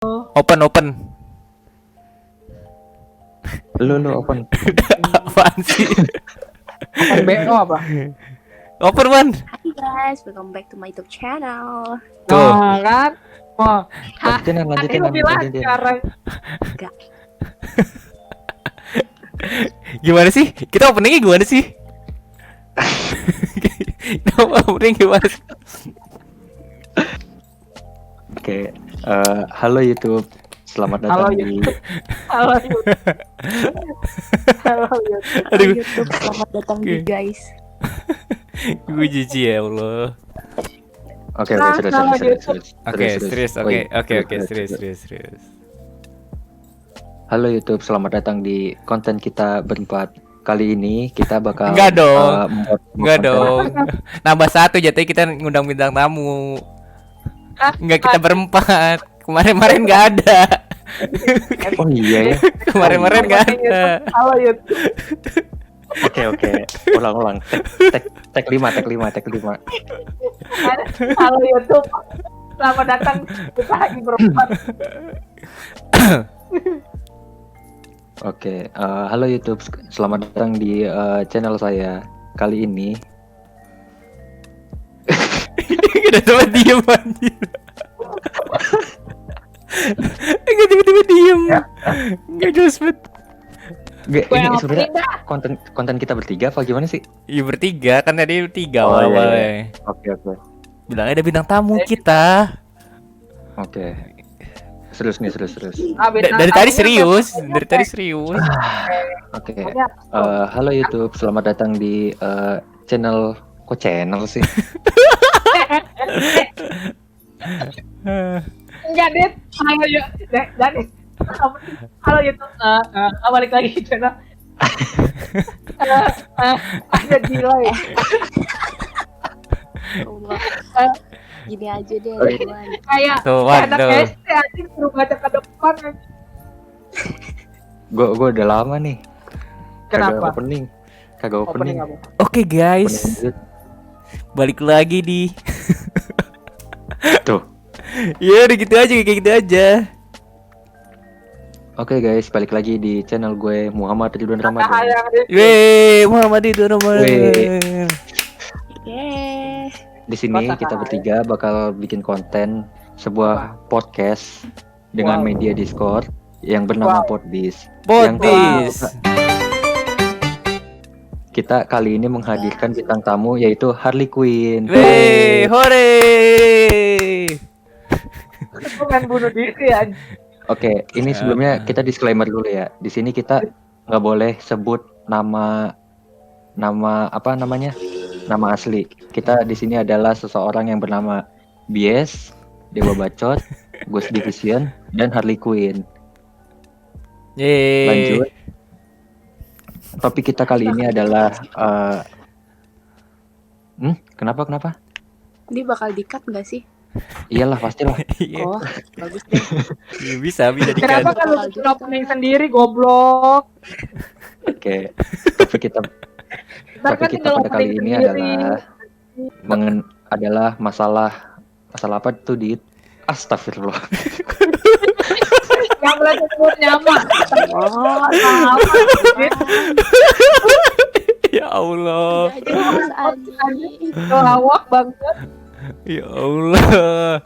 Open. Lu open. Apaan sih? Open BO apa? Open man. Hi guys, welcome back to my YouTube channel. Tuh. Nah, kan? Oh, Lanjutin lebih lancar. Gimana sih? Kita openingnya gimana sih? Kita opening gimana sih? Oke, halo YouTube. Selamat Halo, datang di Halo YouTube. Halo YouTube. Aduh. YouTube, selamat datang di Oke. guys. Gue jijik ya Allah. Oke, serius. Oke, serius. Wait, Oke, serius. Halo YouTube, selamat datang di konten kita berempat. Kali ini kita bakal Enggak dong. membuat Enggak konten. dong. Nambah satu jatuhnya kita ngundang bintang tamu. Enggak kita berempat. Kemarin nggak ada. Oh iya ya. Kemarin nggak ada. Halo YouTube. Oke. Ulang. Tag 5. Halo YouTube. Selamat datang. Kita lagi berempat. Oke, halo YouTube, selamat datang di channel saya. Kali ini Udah sama diem anjir. Enggak tiba-tiba diem. Enggak jelas banget. ini sebenarnya konten kita bertiga apa gimana sih? Iya bertiga kan tadi tiga Oh, awal-awalnya. Oke. Bilangnya ada bintang tamu kita. Oke. Serius. Dari tadi serius. Oke. Halo YouTube, selamat datang di channel. Kok channel sih? Enggak, Dit. Halo YouTube. Jadi halo YouTube. Balik lagi ke channel. Ada delay. Allah. Gini aja deh, Oh, iya. teman. Kayak Tuh, anak waduh. SD anjing suruh baca ke depan. Gue udah lama nih. Kenapa? Kagak opening. Opening apa? Oke guys, Opening. balik lagi di. Tuh. Ya udah gitu aja kayak gitu aja. Oke guys, balik lagi di channel gue Muhammad Ridwan Ramadan. Yang Dit. Weh, Muhammad itu Ramadan. Weh. Yeay. Di sini Kota kita kaya. bertiga bakal bikin konten sebuah podcast dengan Wow. media Discord yang bernama Wow. Podbiz. Podbiz. Kita kali ini menghadirkan bintang tamu yaitu Harley Quinn. Weh, hore. Aku main bunuh diri anjing. Oke, ini sebelumnya kita disclaimer dulu ya. Di sini kita nggak boleh sebut nama apa namanya? Nama asli. Kita di sini adalah seseorang yang bernama Bies, Dewa Bacot, Ghost Division, dan Harley Quinn. Yeay. Lanjut. Topik kita kali ini adalah kenapa? Ini bakal di-cut nggak sih? Iyalah pastilah. Iya. Oh, bagus deh. Iya, bisa dikan. Kenapa kalau opening sendiri goblok? Oke. Topik kita Ntar kan pada tinggal kali opening ini sendiri. adalah masalah apa tuh di Astagfirullah. Yang boleh sebut nyaman. Oh, Ya Allah. aja mas Adi. Lawak banget. Ya Allah.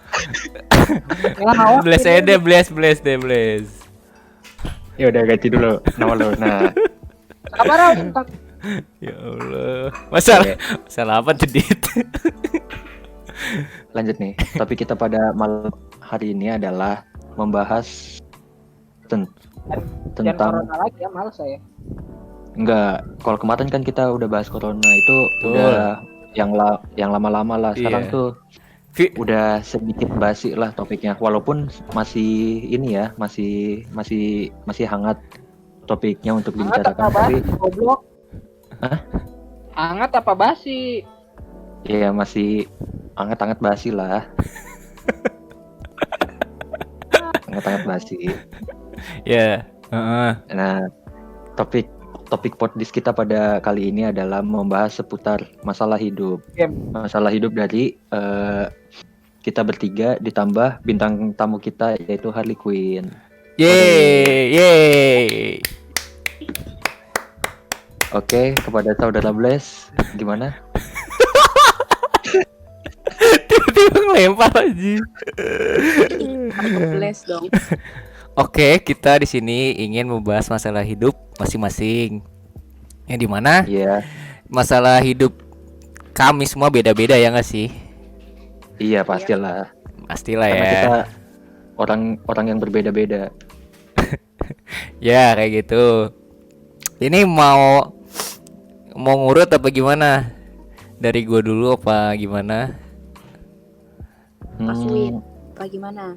Lawak. Bless aja deh, bless. Ya udah ganti dulu nama lo. Nah, Apa Raul? Ya Allah. Masalah apa tuh, Dit? lanjut nih. Topik kita pada malam hari ini adalah membahas Jangan tentang corona lagi ya, males saya. enggak. Kalau kemarin kan kita udah bahas corona itu Betul. udah yang lama-lama lah. Sekarang Iya. tuh udah sedikit basi lah topiknya. Walaupun masih ini ya, masih hangat topiknya untuk Hangat dibicarakan. apa Tapi basi, goblok? Hah? Hangat apa basi? ya masih hangat-hangat basi lah. Hangat-hangat basi. Ya. Heeh. Nah, topik podcast kita pada kali ini adalah membahas seputar masalah hidup. Game. Masalah hidup dari kita bertiga ditambah bintang tamu kita yaitu Harley Quinn. Yeay. Oke, kepada saudara Bless, gimana? Tiba-tiba ngelempar aja. Bless dong. Oke, kita di sini ingin membahas masalah hidup masing-masing. Yang dimana Iya, masalah hidup kami semua beda-beda ya nggak sih? iya pastilah. Pastilah Karena ya. kita orang yang berbeda-beda. Ya kayak gitu. Ini mau ngurut apa gimana? Dari gua dulu apa gimana? Mas Win, apa gimana?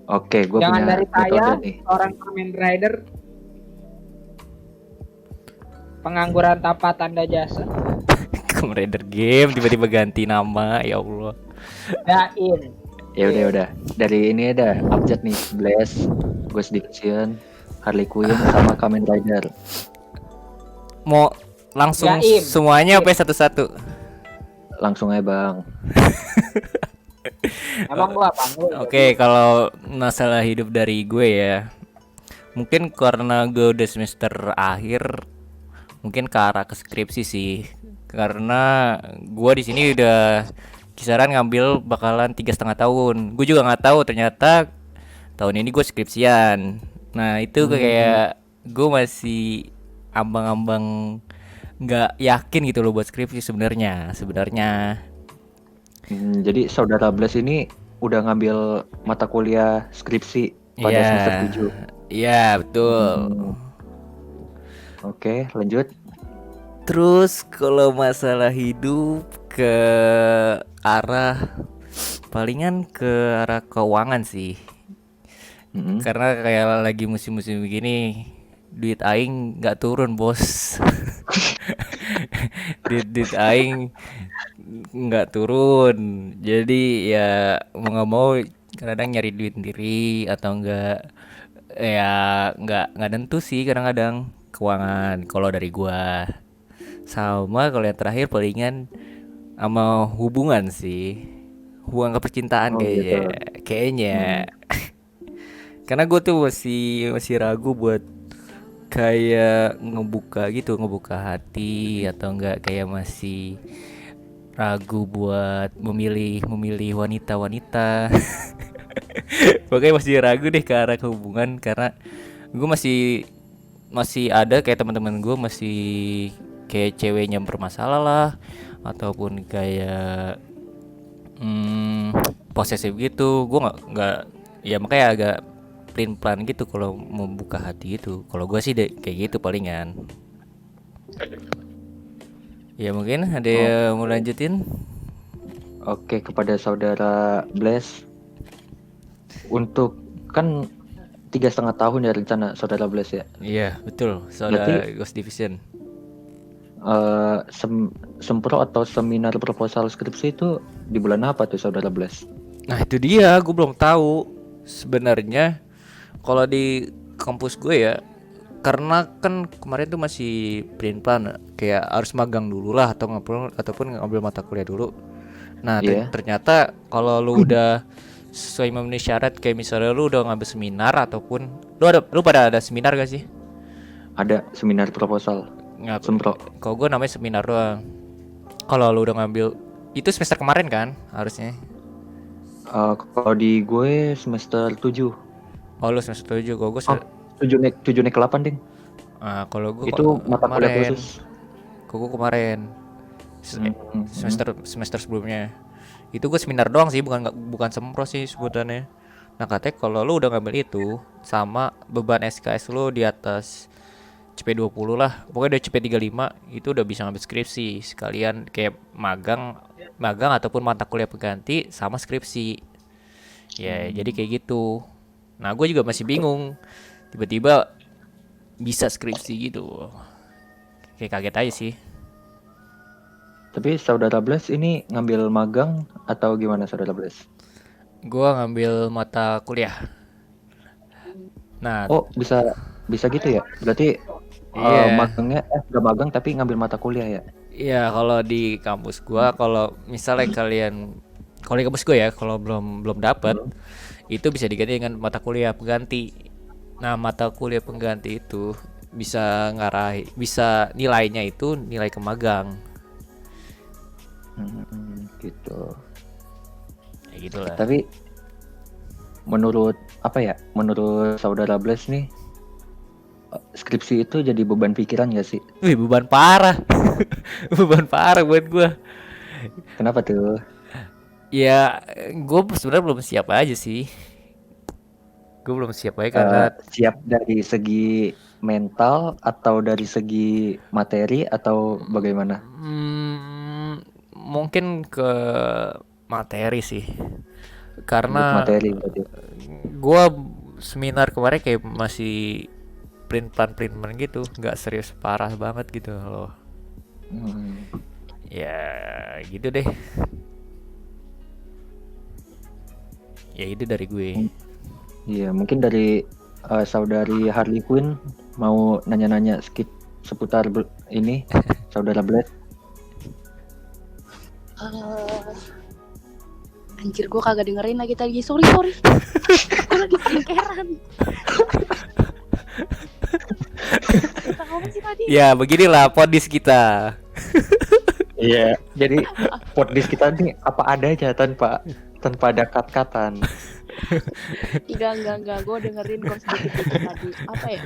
Oke, gue Jangan punya dari saya, metode nih. orang Kamen Rider. Pengangguran tanpa tanda jasa. Kamen Rider game tiba-tiba ganti nama, ya Allah. Dain. Ya udah. Dari ini ada abjad nih, Bless, Ghost Division, Harley Quinn sama Kamen Rider. Mau langsung Jaim. semuanya apa satu-satu? Langsung aja, Bang. Emang gua panggil. Oke, kalau masalah hidup dari gue ya, mungkin karena gue udah semester akhir, mungkin ke arah ke skripsi sih. Karena gue di sini udah kisaran ngambil bakalan 3,5 tahun. Gue juga nggak tahu ternyata tahun ini gue skripsian. Nah itu kayak gue masih ambang-ambang nggak yakin gitu loh buat skripsi sebenarnya. Jadi saudara Bless ini udah ngambil mata kuliah skripsi pada Iya. semester 7. Iya betul. Oke, lanjut. Terus kalau masalah hidup ke arah palingan ke arah keuangan sih. Mm-mm. Karena kayak lagi musim-musim begini duit aing nggak turun bos. duit aing nggak turun. Jadi ya mau nggak mau kadang nyari duit sendiri atau enggak ya nggak tentu sih kadang-kadang keuangan kalau dari gua. Sama kalau yang terakhir palingan sama hubungan sih. Hubungan kepercintaan Oh, gitu. kayaknya. Karena gue tuh masih ragu buat kayak ngebuka hati atau enggak kayak masih ragu buat memilih wanita. Pokoknya masih ragu deh ke arah hubungan karena gue masih ada kayak teman-teman gue masih kayak ceweknya bermasalah lah ataupun kayak posesif gitu. Gue nggak ya makanya agak plan gitu kalau mau buka hati itu. Kalau gue sih kayak gitu palingan. Ya mungkin ada yang mau lanjutin. Oke, kepada saudara Bless, untuk kan 3,5 tahun ya rencana saudara Bless ya. Iya betul. Soalnya Berarti- Ghost Division. Sempro atau seminar proposal skripsi itu di bulan apa tuh saudara Bless? Nah itu dia, gue belum tahu sebenarnya kalau di kampus gue ya, karena kan kemarin tuh masih plan kayak harus magang dulu lah ataupun ngambil mata kuliah dulu. Nah Iya. ternyata kalau lu udah sesuai memenuhi syarat kayak misalnya lu udah ngambil seminar ataupun lu pada ada seminar gak sih? Ada seminar proposal Nggak, Sempro. kalau gue namanya seminar doang. Kalau lu udah ngambil itu semester kemarin kan harusnya. Kalau di gue semester 7. Oh lu semester 7, kalau gue 7 naik ke 8 ding. kalau gue Itu mata kuliah kemarin. khusus. Kok gue kemarin Hmm. semester sebelumnya itu gue seminar doang sih, bukan sempro sih sebutannya. Nah katanya kalau lu udah ngambil itu sama beban SKS lu di atas CP20 lah, pokoknya udah CP35 itu udah bisa ngambil skripsi sekalian kayak magang ataupun mata kuliah pengganti sama skripsi ya. Jadi kayak gitu. Nah gue juga masih bingung, tiba-tiba bisa skripsi gitu, kayak kaget aja sih. Tapi saudara Bless ini ngambil magang atau gimana saudara Bless? Gua ngambil mata kuliah. Nah, Oh, bisa gitu ya? Berarti Iya. magangnya nggak magang tapi ngambil mata kuliah ya? Ya kalau di kampus gua, kalau misalnya kalian, kalau di kampus gua ya, kalau belum dapat, itu bisa diganti dengan mata kuliah pengganti. Nah, mata kuliah pengganti itu bisa nilainya itu nilai ke magang. Gitu. Ya gitulah. Tapi menurut menurut saudara Blaze nih, skripsi itu jadi beban pikiran gak sih? Wih, beban parah. Beban parah buat gua. Kenapa tuh? Ya, gue sebenarnya belum siap aja sih. Gue belum siap aja karena Siap dari segi mental atau dari segi materi atau bagaimana? mungkin ke materi sih. Lebih Karena materi berarti. gue seminar kemarin kayak masih print gitu, nggak serius parah banget gitu loh. Hmm. Ya gitu deh. Ya itu dari gue. Iya, mungkin dari saudari Harley Quinn mau nanya-nanya seputar ini, saudara Blaze. Anjir, gue kagak dengerin lagi tadi. Sorry. Gue lagi skincarean. Kita ngomong sih tadi. Ya beginilah podis kita. Iya, jadi podcast kita nih apa adanya tanpa ada kat-katan. Enggak. Gue dengerin kok sedikit tadi. Apa ya?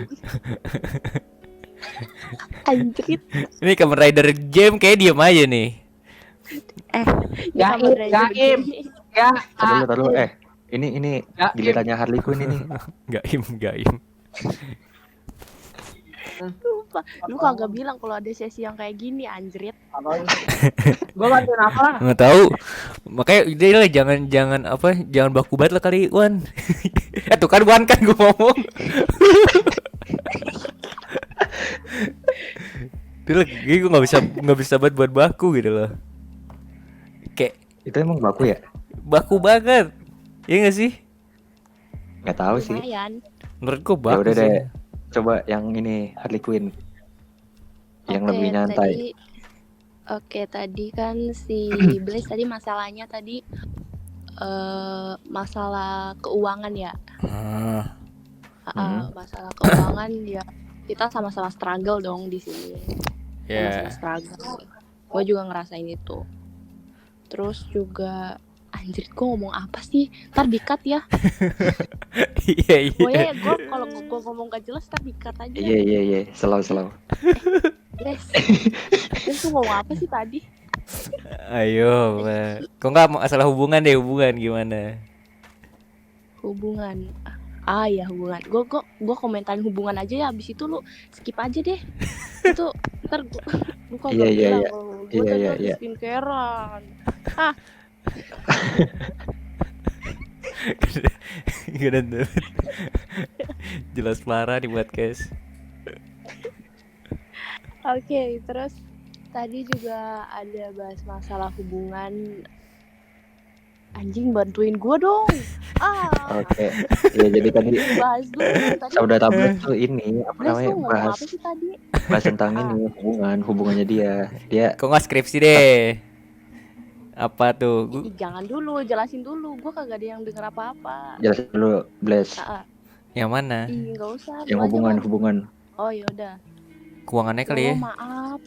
Anjir. Ini Kamen Rider game kayak diem aja nih. Gaim. Ya, Taruh. Ini Ya, gilirannya Harley Quinn ini. Gaim. Lupa. Lu kagak bilang kalau ada sesi yang kayak gini, anjrit. Gue bantuin apa lah? Nggak tahu. Makanya udah lah, jangan baku banget lah kali Wan. Tuh kan Wan kan gue ngomong. Tuh gue nggak bisa buat baku gitu loh. Kayak Itu emang baku ya? baku banget. Iya nggak sih? Nggak tahu sih. Lumayan. Menurut gue Ya baku udah sih. deh. Coba yang ini Harley Quinn. Yang Oke, lebih nyantai. Tadi kan si Blaze tadi masalahnya tadi masalah keuangan ya. Masalah keuangan ya. Kita sama-sama struggle dong di sini. Ya. Sama-sama struggle. Gue juga ngerasain itu. Terus juga anjir, gue ngomong apa sih? Ntar di-cut ya. Iya. Pokoknya gue kalau gue ngomong gak jelas ntar di-cut aja. Iya. Slow. Blaze tuh ngomong apa sih tadi? Ayo, kok nggak masalah hubungan gimana? Hubungan. Ya hubungan. Gue komentarin hubungan aja ya. Abis itu lu skip aja deh. Itu ntar gue kagak bilang kalau gue tadi lagi skincarean. Gak ada jelas parah di podcast. Oke, terus tadi juga ada bahas masalah hubungan. Anjing, bantuin gue dong. Oke. Ya jadi tadi Bahas dulu tadi. saudara Blaze tuh ini apa Blaze namanya tuh ngomong bahas apa sih tadi? tentang ini hubungannya dia. Kok nggak skripsi deh? Apa tuh? Jangan dulu, jelasin dulu. Gue kagak ada yang denger apa-apa. Jelasin dulu Blaze. Yang mana? Nggak usah. Yang lu aja, hubungan. Oh yaudah. Keuangannya kali ya? Maaf.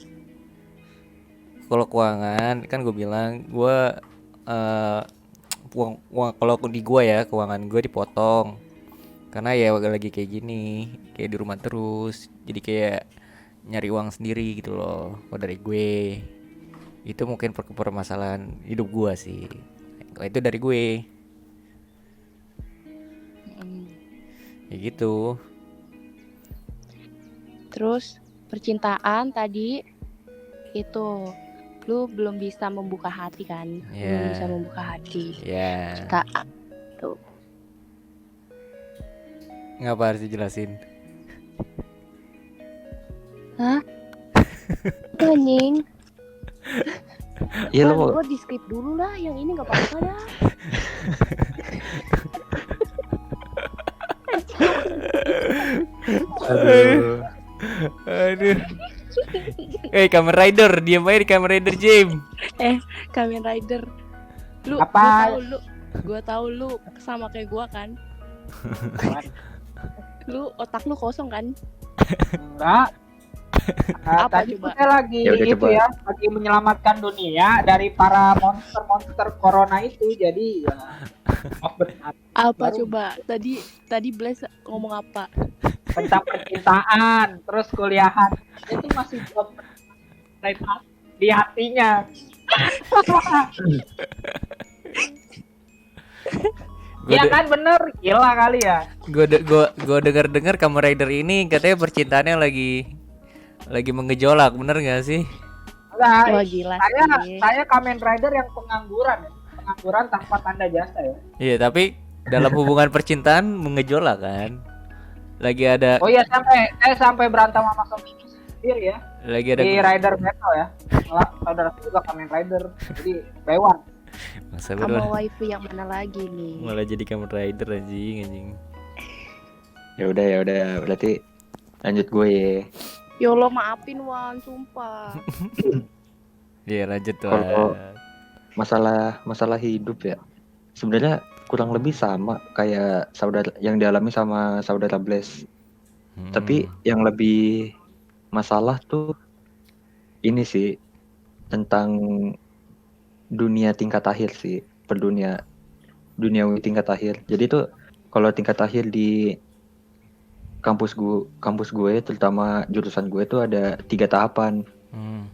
Kalau keuangan kan gue bilang gue kalau di gue ya keuangan gue dipotong karena ya lagi kayak gini, kayak di rumah terus, jadi kayak nyari uang sendiri gitu loh. Kalau dari gue itu mungkin permasalahan hidup gue sih. Kalau itu dari gue ya gitu. Terus percintaan tadi itu lu belum bisa membuka hati kan? Belum bisa membuka hati. Cintaan tuh. Ngapa harus dijelasin? Hah? Anjing. Iya lo. Gue di skip dulu lah, yang ini nggak apa-apa dah. Aduh. Kamen Rider, diam aja di Kamen Rider James. Kamen Rider. Lu Apa? Gua tahu lu sama kayak gua kan. Lu otak lu kosong kan? Enggak. Apa Tadi coba? saya lagi Ya udah, itu coba. ya, lagi menyelamatkan dunia dari para monster-monster corona itu. Jadi ya, maaf benar. Apa Baru- coba? Tadi Blaze ngomong apa? Tentang percintaan, terus kuliahan itu masih belum mulai di hatinya. Iya kan bener, gila kali ya. Gue dengar Kamen Rider ini katanya percintaannya lagi mengejolak, bener gak sih? Enggak, Wah gila sih. saya Kamen Rider yang pengangguran ya. Pengangguran tanpa tanda jasa ya. Iya, tapi dalam hubungan percintaan mengejolak kan. Lagi ada Oh iya, saya sampai berantem sama suami sendiri ya. lagi ada Di Rider Battle ya. Malah saudara saya juga Kamen Rider. Jadi Bewan. masa Sama berdua waifu yang mana lagi nih? malah jadi Kamen Rider anjing. Ya udah, berarti lanjut gue ya. Yo lo maafin Wan, sumpah. Iya, lanjut tuh. Kalau masalah hidup ya, sebenarnya kurang lebih sama kayak saudara yang dialami sama saudara Blaze. Tapi yang lebih masalah tuh ini sih tentang dunia tingkat akhir sih, duniawi tingkat akhir. Jadi tuh kalau tingkat akhir di kampus gue terutama jurusan gue tuh ada 3 tahapan. Hmm.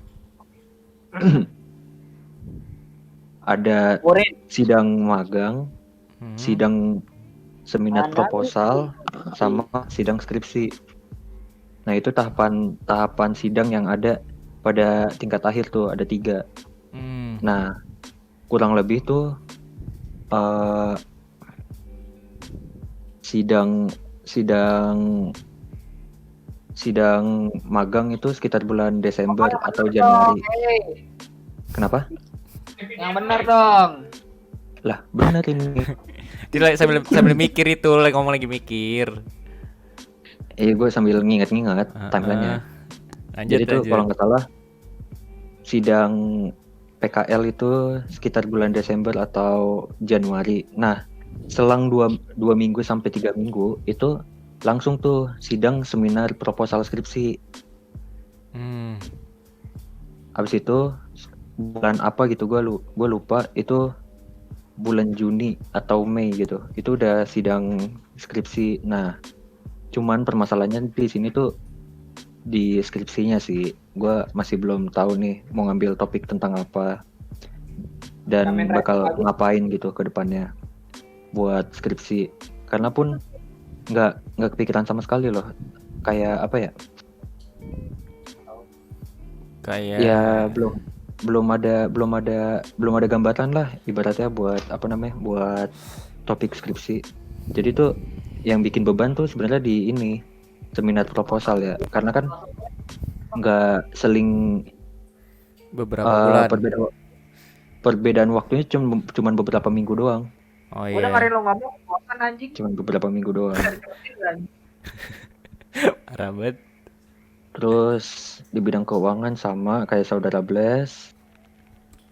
Ada Murid. sidang magang, Hmm. sidang seminar Mana proposal, sama sidang skripsi. Nah itu tahapan sidang yang ada pada tingkat akhir tuh ada 3. Hmm. Nah kurang lebih tuh sidang magang itu sekitar bulan Desember atau Januari. Kenapa? Yang benar dong. Lah benar ini. Dia sambil mikir itu, ngomong lagi mikir. Gue sambil nginget-nginget timelinenya. Lanjut, Jadi tuh kalau nggak salah sidang PKL itu sekitar bulan Desember atau Januari. Nah selang 2 minggu sampai 3 minggu itu langsung tuh sidang seminar proposal skripsi. Hmm. Habis itu bulan apa gitu gue lupa, itu bulan Juni atau Mei gitu. Itu udah sidang skripsi. Nah, cuman permasalahannya di sini tuh di skripsinya sih. Gue masih belum tahu nih mau ngambil topik tentang apa dan Kamen Rider bakal bagus. ngapain gitu ke depannya buat skripsi. Karena pun nggak kepikiran sama sekali loh. Kayak apa ya? Kayak Ya belum ada gambaran lah ibaratnya buat buat topik skripsi. Jadi tuh yang bikin beban tuh sebenarnya di ini seminar proposal ya, karena kan nggak seling beberapa bulan. perbedaan waktunya cuman beberapa minggu doang, Oh Gue iya. dengerin lo ngomong, bosan anjing. cuman beberapa minggu doang. Parah banget. Terus di bidang keuangan sama kayak saudara Bless,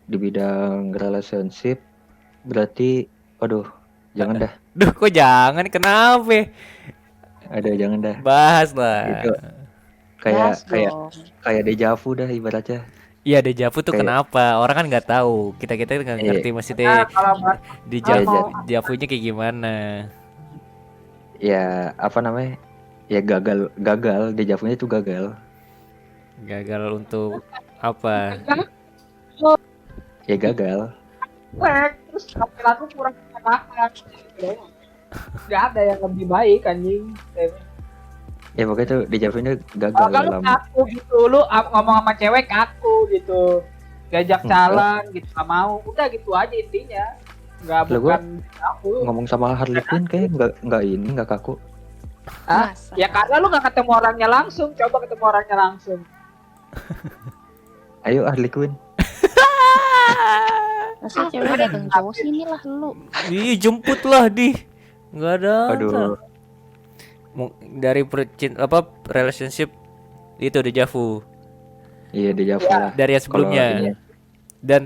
di bidang relationship berarti aduh jangan dah, Duh, kok jangan, kenapa? jangan dah. Bahas lah. Itu kayak Gas kayak dong. kayak dejavu dah ibaratnya. Iya, dejavu tuh Kayak- kenapa? Orang kan nggak tahu. Kita nggak Iya. ngerti Nah, maksudnya kalau buat dejavu, Iya, dejavunya kayak gimana. Ya apa namanya? Ya gagal dejavunya itu gagal. Gagal untuk apa? Ya gagal. cuek, terus tampilan lu kurang makan. Gak ada yang lebih baik anjing. Ya pokoknya tuh dejavunya gagal Kalau lu dalam. kaku gitu, lu ngomong sama cewek kaku gitu, diajak jalan gitu gak mau, udah gitu aja intinya. Nggak Lah, gua bukan kaku. Ngomong sama Harley Quinn kayak nggak kaku. Ah, Masa? ya karena lu gak ketemu orangnya langsung, coba ketemu orangnya langsung. Ayo Harley Quinn. Masa cewek datang jauh sini lah lu. Ih, jemput lah di. Nggak ada. Aduh. Dari relationship itu dejavu. Iya deja vu Iya. lah. dari yang Kalau sebelumnya. ini Dan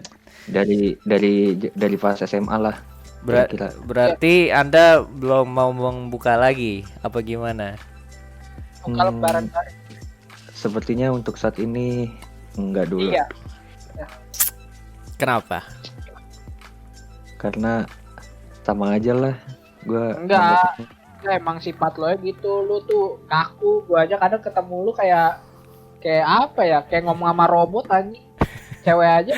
dari pas SMA lah. Kira-kira. berarti Anda belum mau membuka lagi apa gimana? Kalau lebaran-lebaran. Sepertinya untuk saat ini enggak dulu. Iya. Kenapa? Karena sama aja lah. Gua Enggak. Ya, emang sifat lo gitu, lu tuh kaku. Gua aja kadang ketemu lu kayak apa ya? Kayak ngomong sama robot anjing. Cewek aja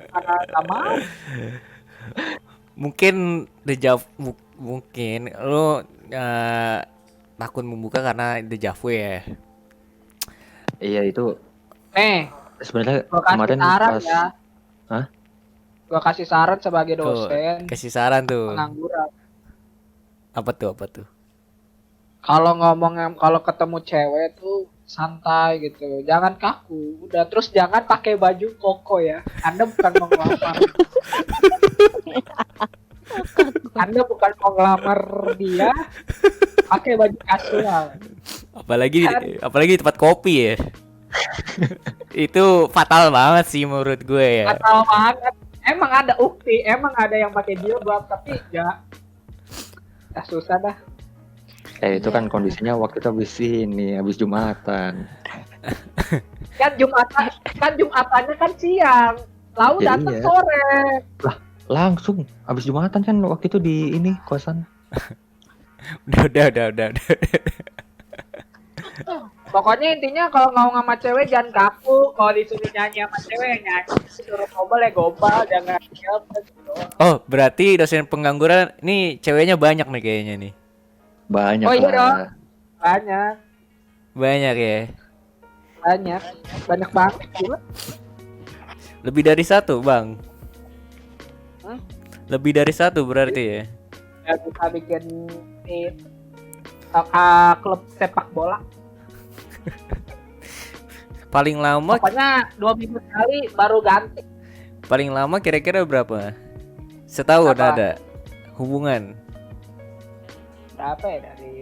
karena gak mau. Mungkin mungkin lu takut membuka karena dejavu ya. Iya itu Nih, sebenarnya gua kasih kemarin saran pas ya. Hah? Gua kasih saran sebagai Tuh, dosen kasih saran tuh. pengangguran. Apa tuh? Kalau ketemu cewek tuh santai gitu, jangan kaku. Udah, terus jangan pakai baju koko ya. Anda bukan mau ngelamar. Anda bukan mau ngelamar dia pakai baju kasual. Apalagi di tempat kopi ya. Itu fatal banget sih menurut gue ya. Atau banget. Emang ada ukti, emang ada yang pakai jilbab, tapi ya susah dah. itu kan kondisinya waktu itu habis Jumatan. Kan Jumatannya kan siang, lalu Ya, datang iya. sore. Langsung habis Jumatan kan waktu itu di ini kosan. Udah. Pokoknya intinya kalau ngomong sama cewek jangan kaku. Kalau disuruh nyanyi sama cewek nyanyi, disuruh gombal ya gombal, jangan diam gitu. Oh, berarti dosen pengangguran nih ceweknya banyak nih kayaknya nih. Banyak Oh, iya lah. dong. Banyak Banyak banget. Gila. Lebih dari satu, Bang. Hah? Lebih dari satu berarti ya. Ya bisa bikin klub sepak bola. Paling lama Pokoknya 2 minggu sekali baru ganti. paling lama kira-kira berapa? Setahun Apa? ada hubungan. Berapa ya dari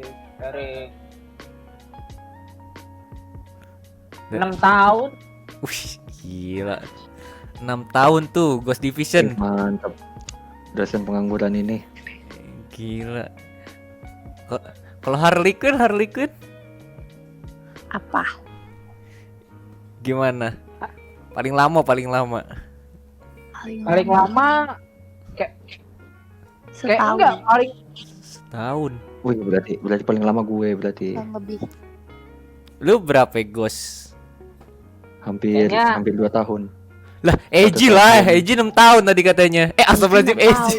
6 tahun. Wih, gila. 6 tahun tuh Ghost Division. Mantap. Dosen pengangguran ini. Gila. Kalau Harley Quinn Apa? gimana? Paling lama. Paling lama kayak setahun enggak paling Setahun. Wih, berarti paling lama gue berarti. yang lebih. Lu berapa Ghost? Hampir Kayaknya- 2 tahun. Lah, Eji Satu lah, tahun. Eji 6 tahun tadi katanya. Astagfirullahaladzim, Eji.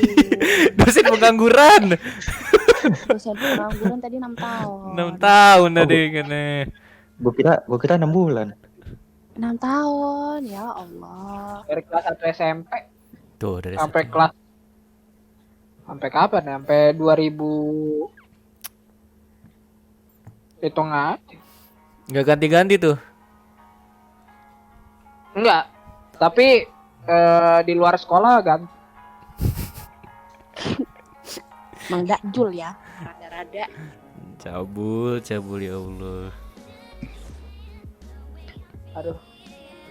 Dosen pengangguran. Dosen pengangguran tadi 6 tahun. 6 tahun tadi katanya. Gue kira 6 bulan. 6 tahun, ya Allah. dari kelas 1 SMP Tuh, dari sampai kelas sampai kapan ya? Sampai 2000 hitung aja. nggak ganti-ganti tuh. Enggak. Tapi di luar sekolah kan. Mang Dakjul ya. Rada-rada. Cabul ya Allah. Aduh.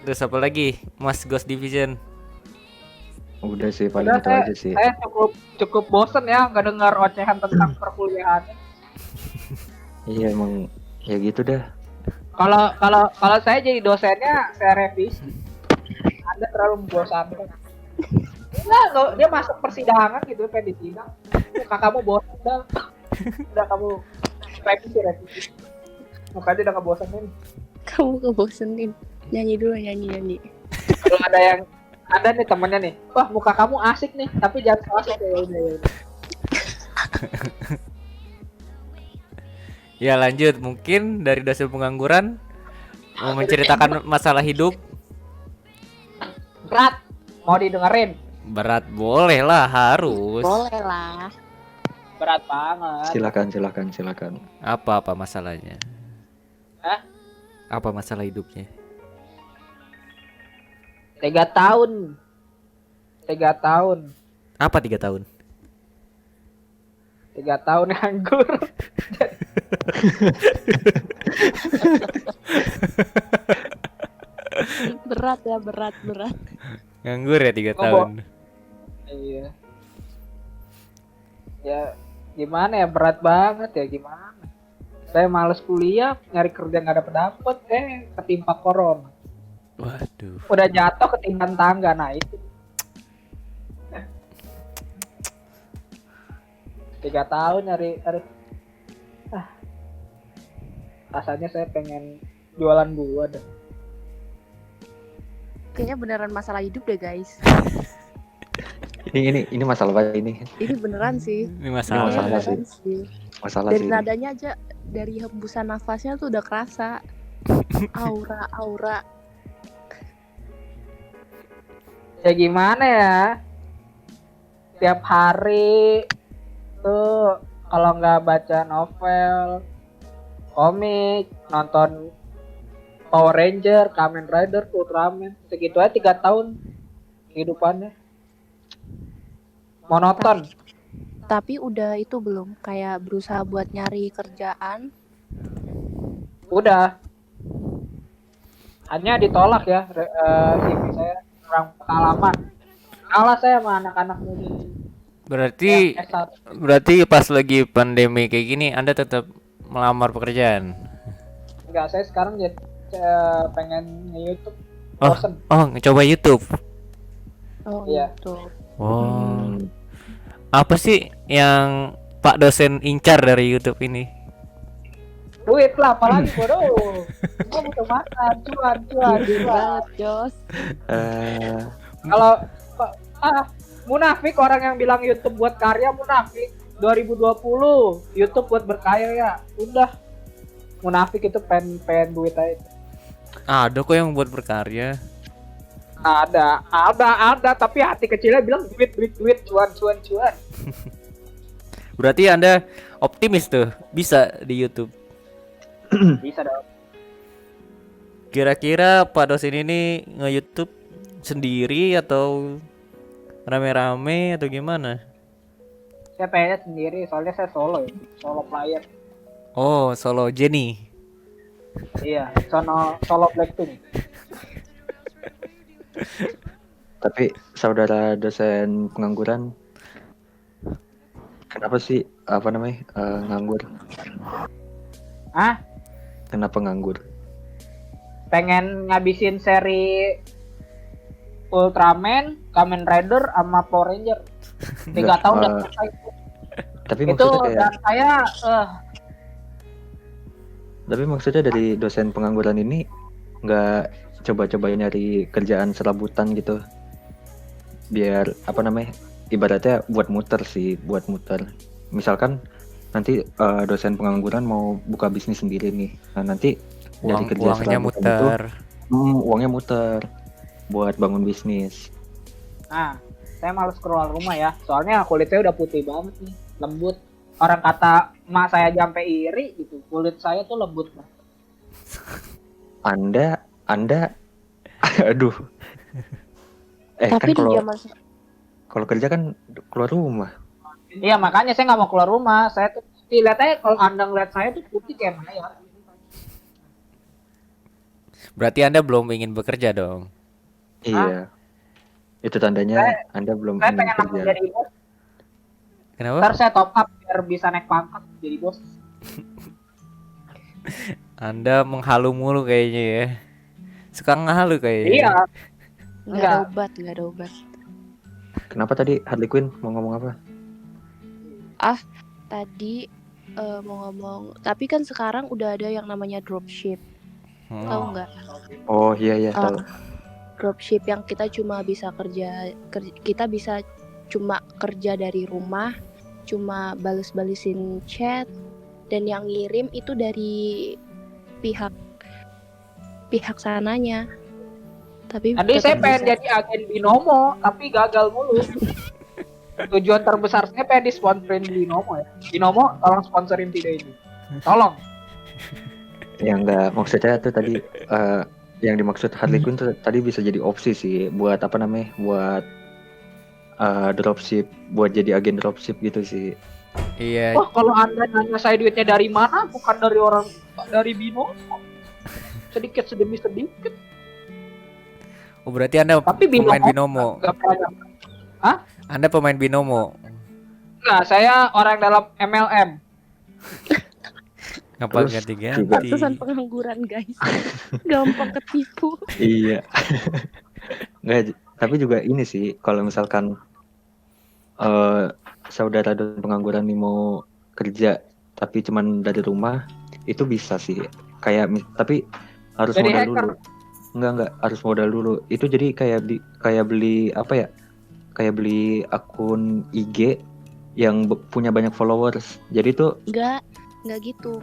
Terus apa lagi? Mas Ghost Division. Udah sih paling Udah, itu aja sih. Saya cukup bosen ya nggak dengar ocehan tentang perkuliahan. Iya emang ya gitu dah. Kalau saya jadi dosennya saya revisi. Anda terlalu membosankan. Enggak, dia masuk persidangan gitu kayak di sidang. Kakakmu bosan dah. Udah kamu revisi. Makanya udah kebosanin. Kamu kebosenin. Nyanyi dulu, nyanyi. Kalau ada nih temennya nih, wah muka kamu asik nih, tapi jangan so asik ya udah. Ya lanjut, mungkin dari dosen pengangguran mau menceritakan masalah hidup. Berat, mau didengerin? Berat boleh lah, harus. Boleh lah. Berat banget. Silakan. Apa masalahnya? Hah? Apa masalah hidupnya? 3 tahun. Apa 3 tahun? 3 tahun nganggur. berat ya, berat. Nganggur ya 3 Ngomong. tahun. Iya. Ya gimana ya, berat banget ya, gimana. Saya males kuliah, nyari kerja nggak dapet, ketimpa corona. Waduh. Udah jatuh ketimpan tangga, nah itu. 3 tahun nyari rasanya saya pengen jualan buah deh. Kayaknya beneran masalah hidup deh guys. Ini masalah apa ini? Ini beneran sih. Ini Ini masalah. masalah Beneran sih. Masalah Dari sih. nadanya aja, dari hembusan nafasnya tuh udah kerasa. Aura. Ya gimana ya? Tiap hari tuh kalau nggak baca novel, komik, nonton Power Ranger, Kamen Rider, Ultraman, segitu aja 3 tahun kehidupannya. Monoton. Tapi udah itu belum kayak berusaha buat nyari kerjaan. Udah. Hanya ditolak ya CV saya, kurang pengalaman. Kalah saya sama anak-anak muda. Berarti Yang S1. berarti pas lagi pandemi kayak gini Anda tetap melamar pekerjaan. Enggak, saya sekarang jadi pengen nge-YouTube. Oh, Bosen. ngecoba YouTube. Oh Iya. gitu. Oh. Apa sih yang Pak dosen incar dari YouTube ini? Duit lah, apalagi bodoh. Gua butuh makan, cuan. Jujur banget Jos. Eh, Kalau munafik orang yang bilang YouTube buat karya, munafik. 2020 YouTube buat berkarya, udah. Munafik itu pengen duit aja. Ada kok yang buat berkarya. Ada, tapi hati kecilnya bilang duit, cuan. Berarti Anda optimis tuh bisa di YouTube. Bisa dong. Kira-kira Pak dosen ini nge-YouTube sendiri atau rame-rame atau gimana? Saya pengennya sendiri, soalnya saya solo player. Oh, solo Jenny. Iya, solo Blackpink. tapi saudara dosen pengangguran, kenapa sih nganggur? Hah? Kenapa nganggur? Pengen ngabisin seri Ultraman, Kamen Rider, sama Power Ranger. 3 Enggak, tahun udah selesai. Tapi Itu maksudnya kayak, dan saya tapi maksudnya dari dosen pengangguran ini nggak coba-coba nyari kerjaan serabutan gitu, biar ibaratnya buat muter. Misalkan nanti dosen pengangguran mau buka bisnis sendiri nih, nah nanti dari kerja Uangnya serabutan muter. itu, uangnya muter buat bangun bisnis. nah, saya males keluar rumah ya. Soalnya kulit saya udah putih banget nih, lembut. Orang kata emak saya sampai iri gitu. Kulit saya tuh lembut banget. Anda, aduh. Tapi Kan di zaman kalau kerja kan keluar rumah. Iya, makanya saya nggak mau keluar rumah. Saya tuh lihat aja, kalau Anda ngeliat saya tuh putih kayak mayat. Berarti Anda belum ingin bekerja dong. Iya. Itu tandanya Anda belum Saya ingin pengen langsung kerja. jadi bos. Kenapa? Ntar saya top up biar bisa naik pangkat jadi bos. Anda menghalu mulu kayaknya ya. Suka ngehalu kayaknya. Iya. nggak ada obat. Kenapa tadi Harley Quinn mau ngomong apa? Tadi mau ngomong, tapi kan sekarang udah ada yang namanya dropship. Tahu nggak? Oh iya tahu. Dropship yang kita cuma bisa kita bisa cuma kerja dari rumah, cuma balesin chat, dan yang ngirim itu dari pihak sananya. Tapi Tadi tetap saya pengen bisa. jadi agen Binomo, tapi gagal mulu. Tujuan terbesar saya pengen disponsorin Binomo ya. Binomo, tolong sponsorin video ini. Tolong. Yang enggak, maksudnya tuh tadi yang dimaksud Harley Quinn tuh tadi bisa jadi opsi sih buat buat dropship, buat jadi agen dropship gitu sih. Iya. Wah, kalau Anda nanya saya duitnya dari mana, bukan dari Binomo. Sedikit demi sedikit. Oh, berarti Anda Tapi pemain binomo. nggak pernah. Anda pemain binomo. Nah, saya orang dalam MLM. Ngapa Terus ganti-ganti? Pantesan pengangguran guys. Gampang ketipu. Iya. Nggak, tapi juga ini sih kalau misalkan saudara dan pengangguran nih mau kerja tapi cuman dari rumah itu bisa sih. Kayak tapi harus Jadi modal hacker. dulu. Enggak, harus modal dulu. Itu jadi kayak beli apa ya? Kayak beli akun IG yang punya banyak followers. Jadi tuh Enggak gitu.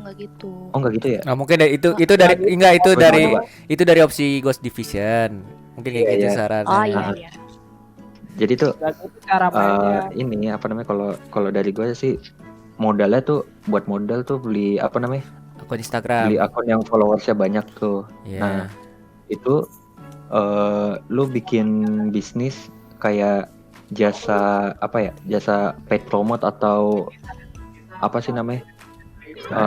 oh enggak gitu ya? Nah, mungkin itu dari enggak itu Coba, dari coba. itu dari opsi Ghost Division. Mungkin kayak Iya, gitu iya. sarannya. Oh iya iya. Jadi tuh Nggak gitu cara mainnya. ini apa namanya kalau dari gue sih modalnya tuh buat modal tuh beli apa namanya? Akun Instagram. Beli akun yang followersnya banyak tuh. Iya. Nah, itu lu bikin bisnis kayak jasa apa ya? Jasa paid promote atau apa sih namanya?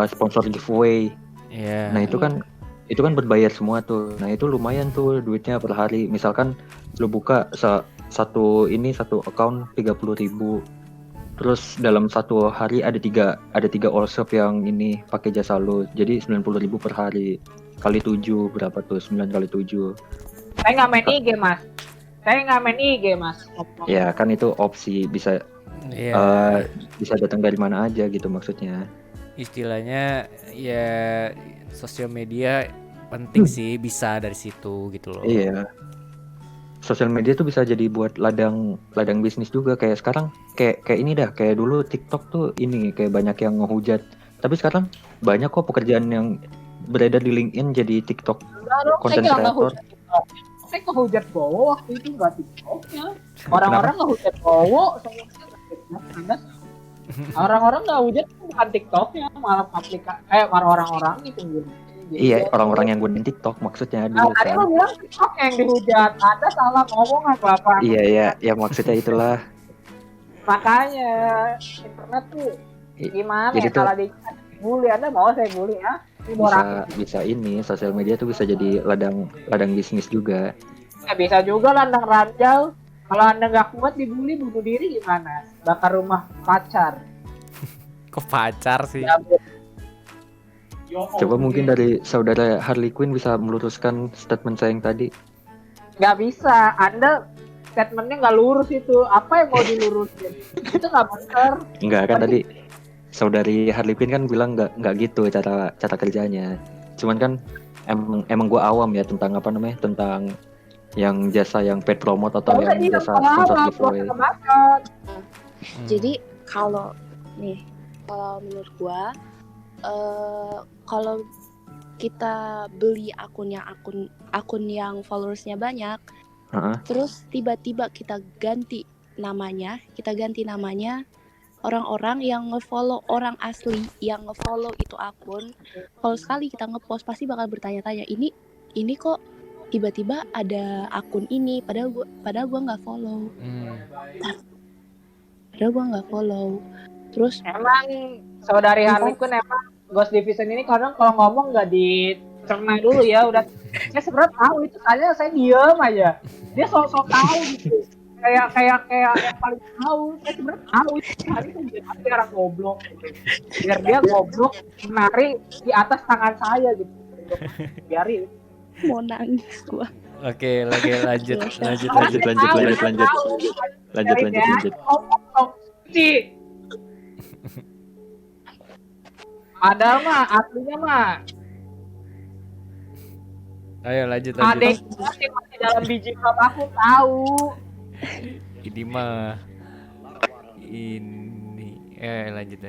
Sponsor giveaway. Iya. Nah, itu kan berbayar semua tuh. Nah, itu lumayan tuh duitnya per hari. Misalkan lu buka satu account 30.000. Terus dalam satu hari ada tiga all shop yang ini pakai jasa lu. Jadi 90.000 per hari. Kali 7 berapa tuh? 9 kali 7. Saya nggak main IG, Mas. Ya, kan itu opsi bisa Iya. bisa datang dari mana aja gitu maksudnya. Istilahnya ya sosial media penting sih, bisa dari situ gitu loh. Iya. Sosial media tuh bisa jadi buat ladang bisnis juga. Kayak sekarang kayak ini dah, kayak dulu TikTok tuh ini kayak banyak yang ngehujat. Tapi sekarang banyak kok pekerjaan yang beredar di LinkedIn jadi TikTok content creator. Saya ngehujat Bowo waktu itu nggak TikToknya. Orang-orang ngehujat Bowo, orang-orang nggak hujat bukan TikToknya, malah malah orang-orang itu gitu. Iya, orang-orang yang gunain TikTok maksudnya dulu Tadi lo kan. bilang TikTok yang dihujat, Anda salah ngomong apa? Iya, ya maksudnya itulah. Makanya internet tuh gimana Jadi ya, tuh kalau dibully, Anda mau saya bully ya? Ini bisa ini sosial media tuh bisa jadi ladang bisnis juga. nggak bisa juga landang ranjau. Kalau Anda nggak kuat dibully, bunuh diri gimana? Bakar rumah pacar. Kok pacar sih? Coba mungkin dari saudara Harley Quinn bisa meluruskan statement saya yang tadi. Nggak bisa, Anda statementnya nggak lurus itu. Apa yang mau dilurusin? Itu nggak benar. Enggak kan tadi saudari Harley Quinn kan bilang nggak gitu cara kerjanya. Cuman kan emang gue awam ya tentang apa namanya, tentang yang jasa yang paid promote atau yang jasa sponsor giveaway. Jadi kalau menurut gua kalau kita beli akun yang followersnya banyak, terus tiba-tiba kita ganti namanya, orang-orang yang ngefollow orang asli yang ngefollow itu akun, kalau sekali kita ngepost pasti bakal bertanya-tanya, ini kok tiba-tiba ada akun ini, padahal gua nggak follow. Terus Emang saudari Harley Quinn emang Ghost Division ini kadang kalau ngomong nggak dicerna dulu ya, udah saya sebenarnya tahu itu, saya diem aja, dia sok tahu gitu, kayak yang paling tahu. Saya sebenarnya tahu itu hari itu dia orang goblok gitu, biar dia goblok menari di atas tangan saya gitu, biarin. mau nangis gua. Oke, lanjut. Padahal mah aslinya mah Ayo lanjut. adek masih dalam biji klub, aku tahu. Ini mah lanjut.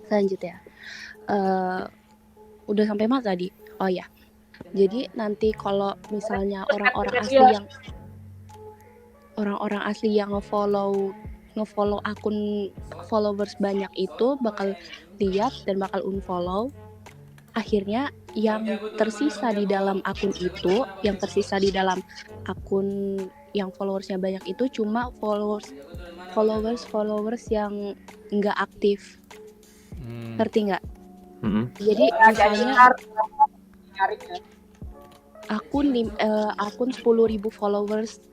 Lanjut ya. Udah sampai mana tadi? Oh ya. Jadi nanti kalau misalnya orang-orang asli yang ngefollow akun followers banyak itu bakal lihat dan bakal unfollow. Akhirnya yang tersisa di dalam akun yang followersnya banyak itu cuma followers yang nggak aktif. Ngerti nggak? Jadi misalnya akun 10.000 followers,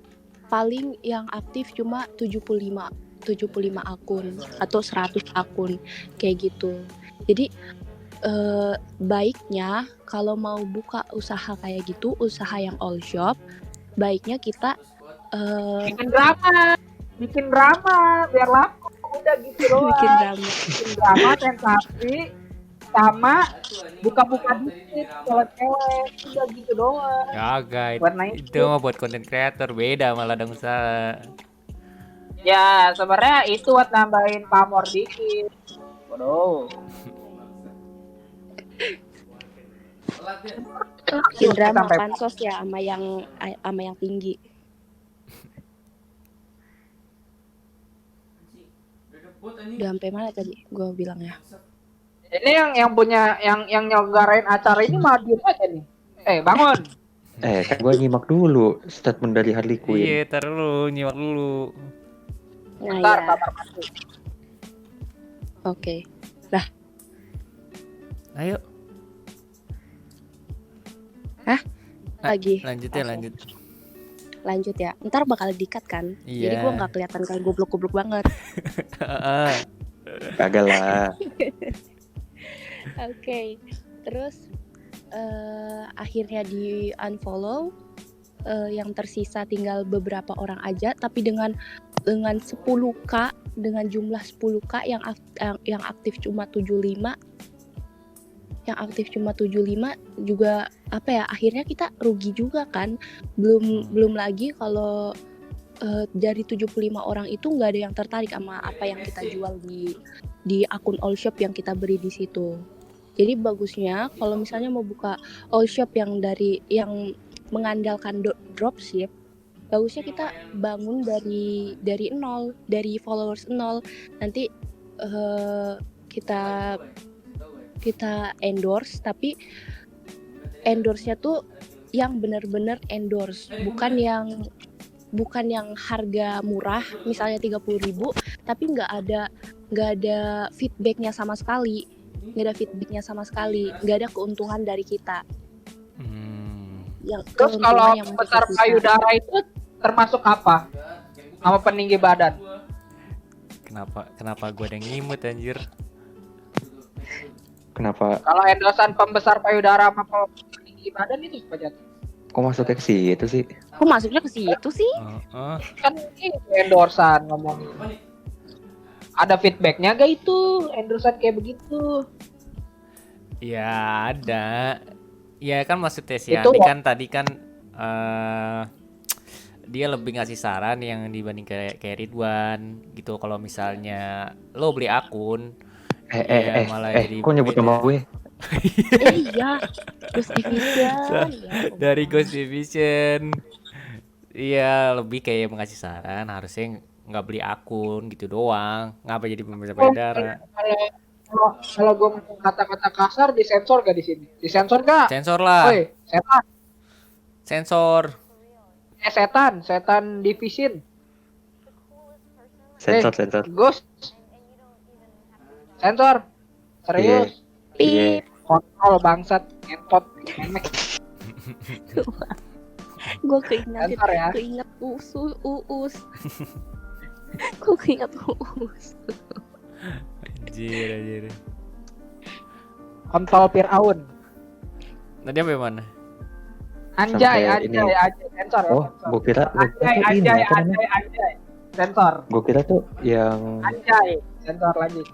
paling yang aktif cuma 75 akun atau 100 akun kayak gitu. Jadi baiknya kalau mau buka usaha kayak gitu, usaha yang all shop, baiknya kita bikin drama biar laku, udah gitu doang. bikin drama. Bikin drama, sensasi, sama buka-buka dikit kalau cewek, udah gitu doang. Kagak, Buat naik itu mah buat content creator, beda malah dong usaha. Ya sebenarnya itu buat nambahin pamor dikit. Waduh. Bikin drama Sampai pansos ya sama yang tinggi. Udah sampai mana tadi gue bilangnya? ini yang punya yang nyelenggarain acara ini maju aja nih. Bangun. Kan gue nyimak dulu statement dari Harley Quinn. Iya, tar dulu, nyimak dulu. Nah Bentar, ya, kamar mandi. oke. Ayo. Lagi. Lanjut ya, Oke. lanjut. Ya. Ntar bakal dikat kan? Jadi Iya. gue nggak kelihatan kayak goblok-goblok banget. Kagak lah. Oke. Terus akhirnya di unfollow, yang tersisa tinggal beberapa orang aja, tapi dengan 10k, dengan jumlah 10k yang aktif cuma 75, juga apa ya, akhirnya kita rugi juga kan. Belum lagi kalau dari 75 orang itu nggak ada yang tertarik sama apa yang kita jual di akun all shop yang kita beri di situ. Jadi bagusnya kalau misalnya mau buka all shop yang mengandalkan dropship, bagusnya kita bangun dari nol, dari followers nol. Nanti kita endorse, tapi endorse-nya tuh yang benar-benar endorse, bukan yang harga murah misalnya 30.000 tapi nggak ada feedbacknya sama sekali, nggak ada keuntungan dari kita. Yang Terus keuntungan kalau yang masuk besar ke kita. payudara itu termasuk apa? Sama peninggi badan. Kenapa gue ada yang ngimut anjir? Kenapa? Kalau endorsan pembesar payudara sama peninggi badan itu apa jatuh? Kok masuknya ke situ sih? Kok masuknya ke situ sih? Kan ini endorsan ngomongin. Ada feedbacknya gak itu endorsan kayak begitu? Ya ada. Ya kan maksudnya sih Itu Andi kan tadi kan dia lebih ngasih saran yang dibanding kayak Ridwan gitu. Kalau misalnya lo beli akun, ya malah jadi kok nyebut beda. nama gue? Iya, Ghost Division. Dari Ghost Division. Iya, lebih kayak mengasih saran, harusnya nggak beli akun gitu doang. Ngapa jadi pembesar payudara? Kalau gue ngomong kata-kata kasar disensor gak di sini? Disensor gak? Sensor lah. Oi, setan. Sensor. Setan division. Sensor. Ghost. Sensor. Serius. Iya. Kontrol bangsat, ngentot, memek. Gue keinget Sensor ya. uus. Gue keinget uus. Anjir. Kontrol Fir'aun. Tadi apa yang mana? Anjay, Sampai ini. sensor ya. Oh, sensor. gue kira ini apa namanya? Anjay. Sensor. Gue kira tuh yang Anjay, sensor lagi.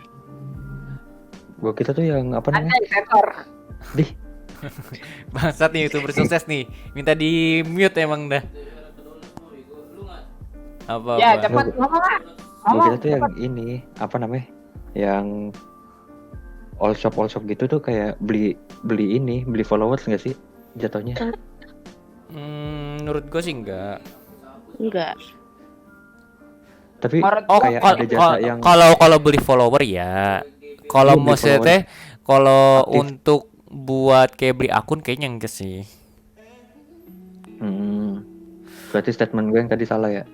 gue kira tuh yang apa namanya? Anjay, sensor. Dih, Bangsat nih YouTuber sukses nih. Minta di mute emang dah. Apa? Ya, cepat ngomong lah. gue kira tuh yang ini apa namanya? Yang all shop gitu tuh kayak beli followers nggak sih jatuhnya? Menurut gue sih enggak. Tapi Oh, kayak ada jasa yang kalau beli follower ya. Kalau Iya, beli maksudnya follower. teh kalau Aktif. untuk buat kayak beli akun kayaknya enggak sih. berarti statement gue yang tadi salah ya?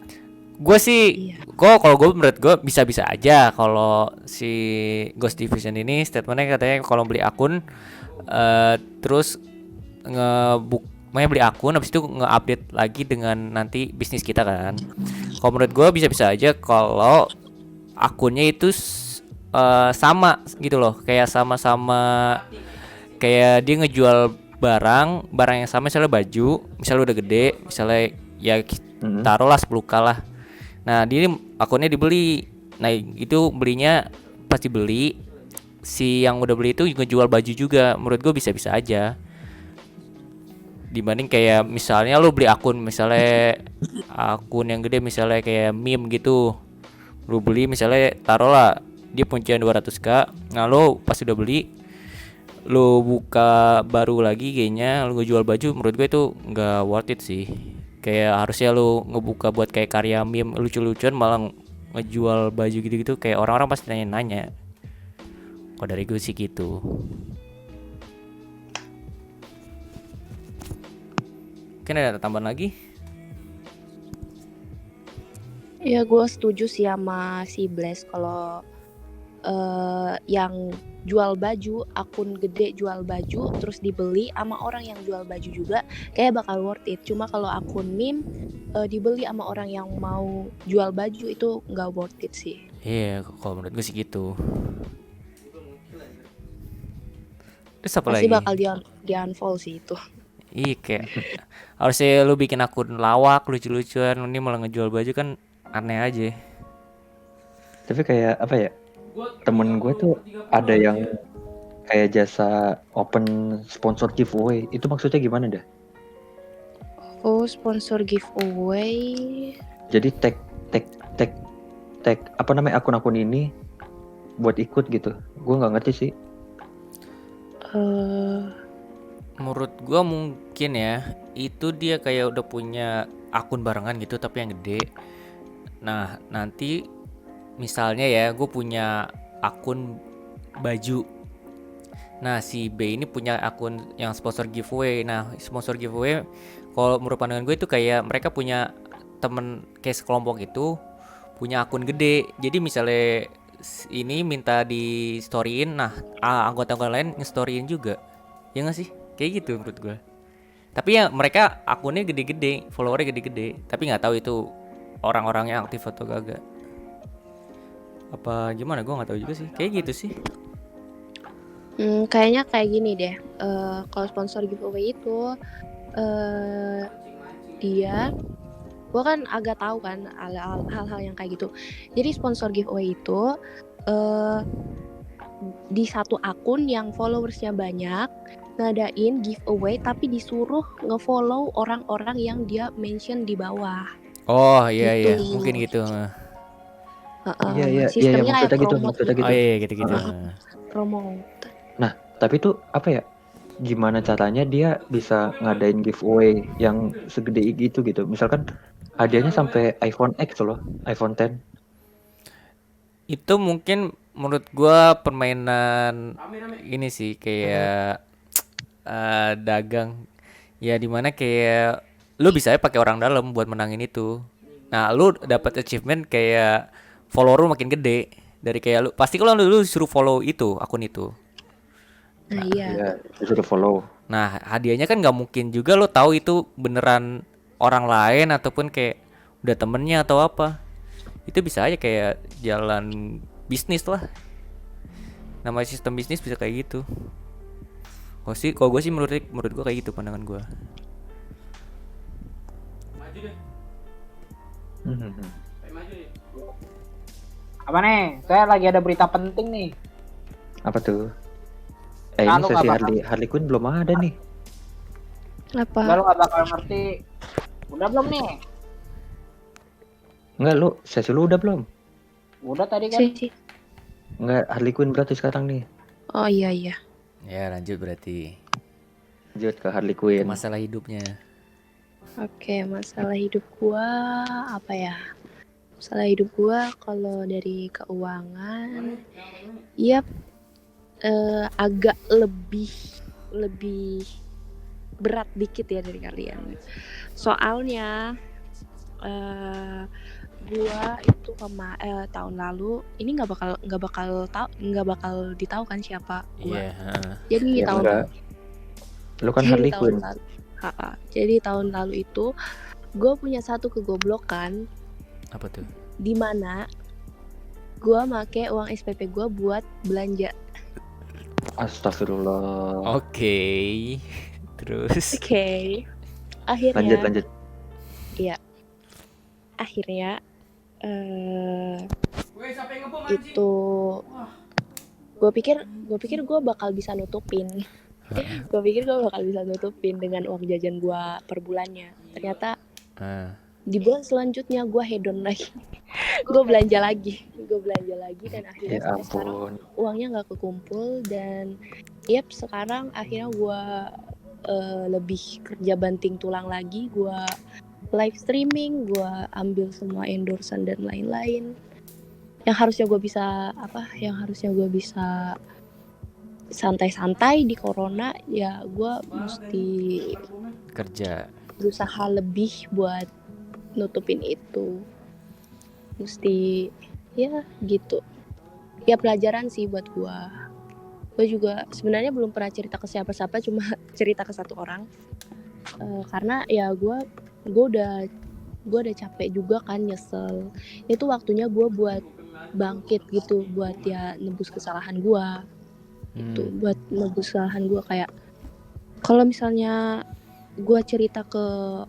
Gue sih, kalau gue menurut gue bisa-bisa aja kalau si Ghost Division ini statementnya katanya kalau beli akun terus makanya beli akun habis itu nge-update lagi dengan nanti bisnis kita kan. Kalau menurut gue bisa-bisa aja kalau akunnya itu sama gitu loh, kayak sama-sama, kayak dia ngejual barang yang sama, misalnya baju, misalnya udah gede, misalnya ya taruhlah 10k lah. Nah dia akunnya dibeli, nah itu belinya pasti beli, si yang udah beli itu ngejual baju juga. Menurut gue bisa-bisa aja, dibanding kayak misalnya lu beli akun, misalnya akun yang gede misalnya kayak meme gitu, lu beli misalnya taruhlah dia punya 200k, nah lu pas udah beli lu buka baru lagi kayaknya lu ngejual baju, menurut gue itu nggak worth it sih. Kayak harusnya lu ngebuka buat kayak karya meme lucu-lucuan, malah ngejual baju gitu-gitu, kayak orang-orang pasti nanya-nanya. Kalau dari gue sih gitu. Mungkin ada tambahan lagi? Ya gue setuju sih sama si Blaze kalau yang jual baju, akun gede jual baju terus dibeli sama orang yang jual baju juga kayak bakal worth it. Cuma kalau akun meme dibeli sama orang yang mau jual baju itu nggak worth it sih. Iya, kalau menurut gue sih gitu. Terus apa Pasti lagi? bakal di unfollow sih itu. Iya, kayak harusnya lu bikin akun lawak lucu-lucuan, ini malah ngejual baju, kan aneh aja. Tapi kayak apa ya, temen gue tuh ada yang kayak jasa open sponsor giveaway, itu maksudnya gimana dah? Oh, sponsor giveaway. Jadi tag apa namanya akun-akun ini buat ikut gitu. Gue nggak ngerti sih. Menurut gua mungkin ya itu dia kayak udah punya akun barengan gitu tapi yang gede. Nah nanti misalnya ya gue punya akun baju, nah si B ini punya akun yang sponsor giveaway. Nah sponsor giveaway kalau menurut pandangan gue itu kayak mereka punya temen kayak sekelompok itu punya akun gede. Jadi misalnya ini minta di storyin, nah anggota-anggota lain nge-storyin juga, ya nggak sih? Kayak gitu menurut gue. Tapi ya mereka akunnya gede-gede, followernya gede-gede, tapi nggak tahu itu orang-orangnya aktif atau kagak. Apa gimana? Gue nggak tahu juga sih. Kayak gitu sih. Kayaknya kayak gini deh. Kalau sponsor giveaway itu dia, gue kan agak tahu kan hal-hal yang kayak gitu. Jadi sponsor giveaway itu di satu akun yang followersnya banyak ngadain giveaway tapi disuruh ngefollow orang-orang yang dia mention di bawah. Oh iya Gitu. iya, mungkin gitu. Iya Sistemnya maksudnya kayak gitu, promote maksudnya gitu. Oh iya gitu-gitu. promote. Nah, tapi tuh apa ya? Gimana caranya dia bisa ngadain giveaway yang segede gitu gitu? Misalkan hadiahnya sampai iPhone X loh, iPhone X. Itu mungkin menurut gua permainan ini sih, kayak dagang ya, dimana kayak lu bisa pakai orang dalam buat menangin itu. Nah lu dapat achievement kayak follower lu makin gede dari kayak lu pasti kalau lu suruh follow itu akun itu. Nah, iya. Ya, disuruh follow. Nah hadiahnya kan nggak mungkin juga lo tahu itu beneran orang lain ataupun kayak udah temennya atau apa. Itu bisa aja kayak jalan bisnis lah. Namanya sistem bisnis bisa kayak gitu. Kalau gue sih menurut gue kayak gitu pandangan gue. Apa nih? Saya lagi ada berita penting nih. Apa tuh? Ini Lalu sesi nggak bakal- Harley Quinn belum ada nih. Udah Apa? lu gak bakal ngerti. Udah belum nih? Enggak, sesi lu udah belum? Udah tadi kan? Sih. Enggak, Harley Quinn berarti sekarang nih. Oh iya. Ya lanjut berarti Lanjut ke Harley Quinn. masalah hidupnya. Oke, masalah hidup gua apa ya? Masalah hidup gua kalau dari keuangan, ya agak lebih berat dikit ya dari kalian. Soalnya gua itu tahun lalu ini nggak bakal ditahu kan siapa gua. Iya. Jadi Ya tahun enggak. Lu kan jadi Harley tahun Quinn. lalu Jadi tahun lalu itu gue punya satu kegoblokan Apa tuh? di mana gue make uang SPP gue buat belanja. Astagfirullah. Oke. Terus Oke. Lanjut Akhirnya lanjut. akhirnya itu gue pikir gue bakal bisa nutupin. Gue pikir gue bakal bisa nutupin dengan uang jajan gue per bulannya. Ternyata ah, di bulan selanjutnya gue hedon lagi. Gue belanja lagi dan akhirnya Ya sampai sekarang ampun. uangnya nggak kekumpul. Dan sekarang akhirnya gue lebih kerja banting tulang lagi. Gue live streaming, gue ambil semua endorsean dan lain-lain yang harusnya gue bisa santai-santai di corona. Ya gue mesti kerja. berusaha lebih buat nutupin itu, mesti ya gitu. Ya pelajaran sih buat gue juga sebenarnya belum pernah cerita ke siapa-siapa, cuma cerita ke satu orang. Karena ya gue udah capek juga kan, nyesel. Itu waktunya gue buat bangkit gitu, buat ya nebus kesalahan gue itu, buat nebus kesalahan gue. Kayak kalau misalnya gue cerita ke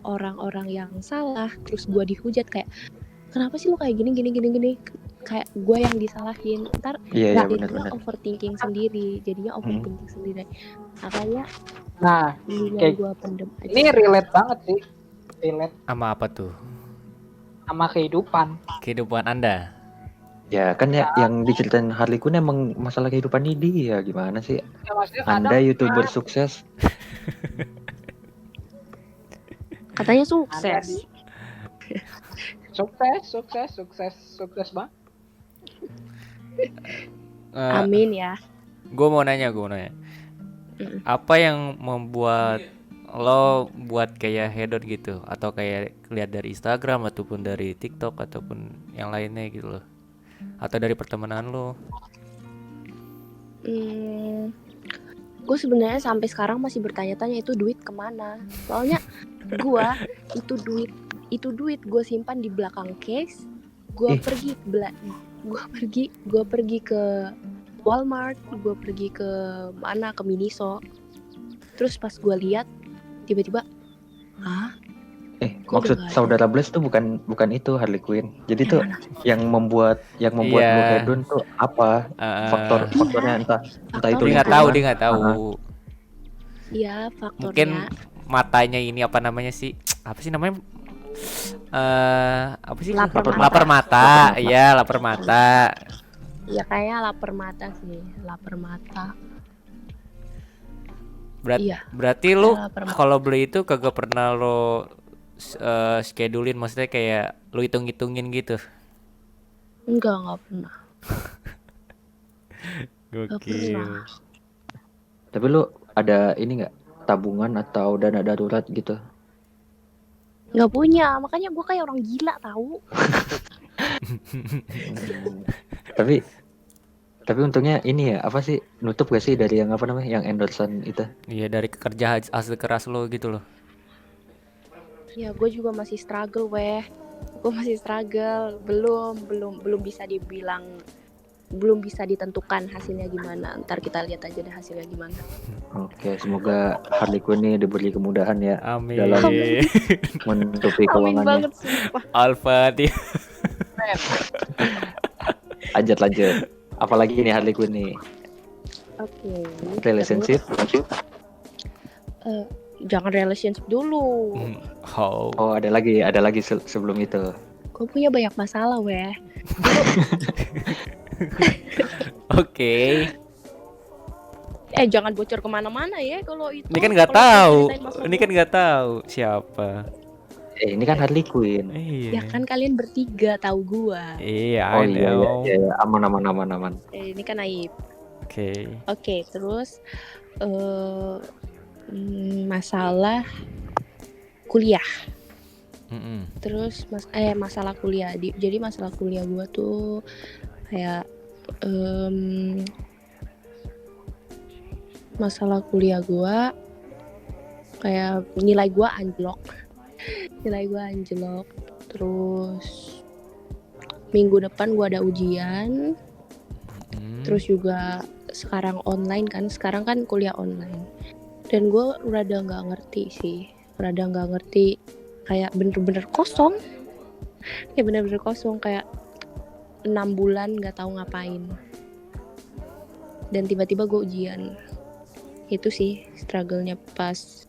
orang-orang yang salah terus gue dihujat kayak kenapa sih lo kayak gini, kayak gue yang disalahin, ntar Iya jadinya benar-benar. overthinking sendiri. Makanya Nah, duluan kayak gue pendem aja. ini relate banget sih. Relate Sama apa tuh? sama kehidupan. Kehidupan Anda. Ya kan ya yang diceritain Harley Quinn emang masalah kehidupan ini dia gimana sih? Ya maksudnya Anda kadang YouTuber sukses. Katanya ada sukses. di- sukses banget. Amin ya. Gue mau nanya. Apa yang membuat lo buat kayak hedon gitu, atau kayak lihat dari Instagram ataupun dari TikTok ataupun yang lainnya gitu loh, atau dari pertemanan lo? Gue sebenarnya sampai sekarang masih bertanya-tanya itu duit kemana. Soalnya gue itu duit gue simpan di belakang case. Gue pergi ke Walmart, gue pergi ke Miniso. Terus pas gue lihat tiba-tiba, kok Maksud udah nggak ada? saudara Blaze tuh bukan itu Harley Quinn. Jadi Yang tuh mana? yang membuat Iya. lu hedon tuh apa? Faktornya entah itu Dia nggak lingkungan. tahu. Iya, faktornya. Mungkin matanya ini apa namanya sih? Apa sih namanya? Apa sih? Lapar mata. Iya, lapar mata. Ya kayaknya lapar mata sih, lapar mata. Iya. Berarti lu lapar mata. kalau beli itu kagak pernah lo schedulein, maksudnya kayak lu hitung-hitungin gitu. Enggak pernah. Gokil. Tapi lu ada ini nggak tabungan atau dana darurat gitu? Nggak punya, makanya gue kayak orang gila tahu. Tapi untungnya ini ya apa sih, nutup gak sih dari yang apa namanya yang endorsean itu? Iya, dari kerja hasil keras lo gitu loh. Ya gue juga masih struggle gue masih struggle, belum bisa dibilang, belum bisa ditentukan hasilnya gimana. Ntar kita lihat aja deh hasilnya gimana. Oke, semoga Harley Quinn ini diberi kemudahan ya Amin. dalam menutupi Amin keuangannya. banget sumpah. Al-Fatihah. Lanjut. Apalagi ini Harley Quinn nih? Oke. Relationship? Jangan relationship dulu. Oh, ada lagi sebelum itu. Gue punya banyak masalah Oke. Jangan bocor kemana-mana ya kalau itu. Ini kan nggak tahu siapa. Ini kan Harley Quinn. Iya. Ya kan kalian bertiga tahu gua. Iya. Oh iya, aman. Ini kan aib. Oke, terus masalah kuliah. Terus masalah kuliah. Jadi masalah kuliah gua tuh kayak masalah kuliah gua kayak nilai gue anjlok. Terus minggu depan gue ada ujian. Terus juga sekarang online kan, sekarang kan kuliah online. Dan gue rada nggak ngerti, kayak bener-bener kosong. Kayak 6 bulan nggak tahu ngapain. Dan tiba-tiba gue ujian. Itu sih struggle-nya pas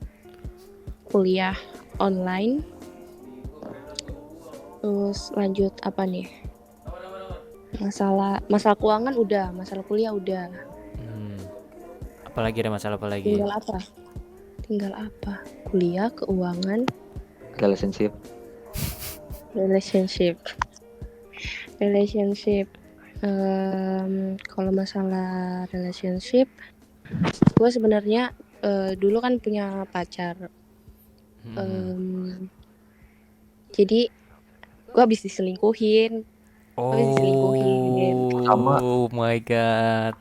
kuliah online. Terus lanjut apa nih? Masalah keuangan udah, masalah kuliah udah. Apalagi ada masalah apa lagi? Tinggal apa? Kuliah, keuangan, Relationship. Kalau masalah relationship, gue sebenarnya dulu kan punya pacar. Jadi gue habis diselingkuhin. Sama. Oh my god.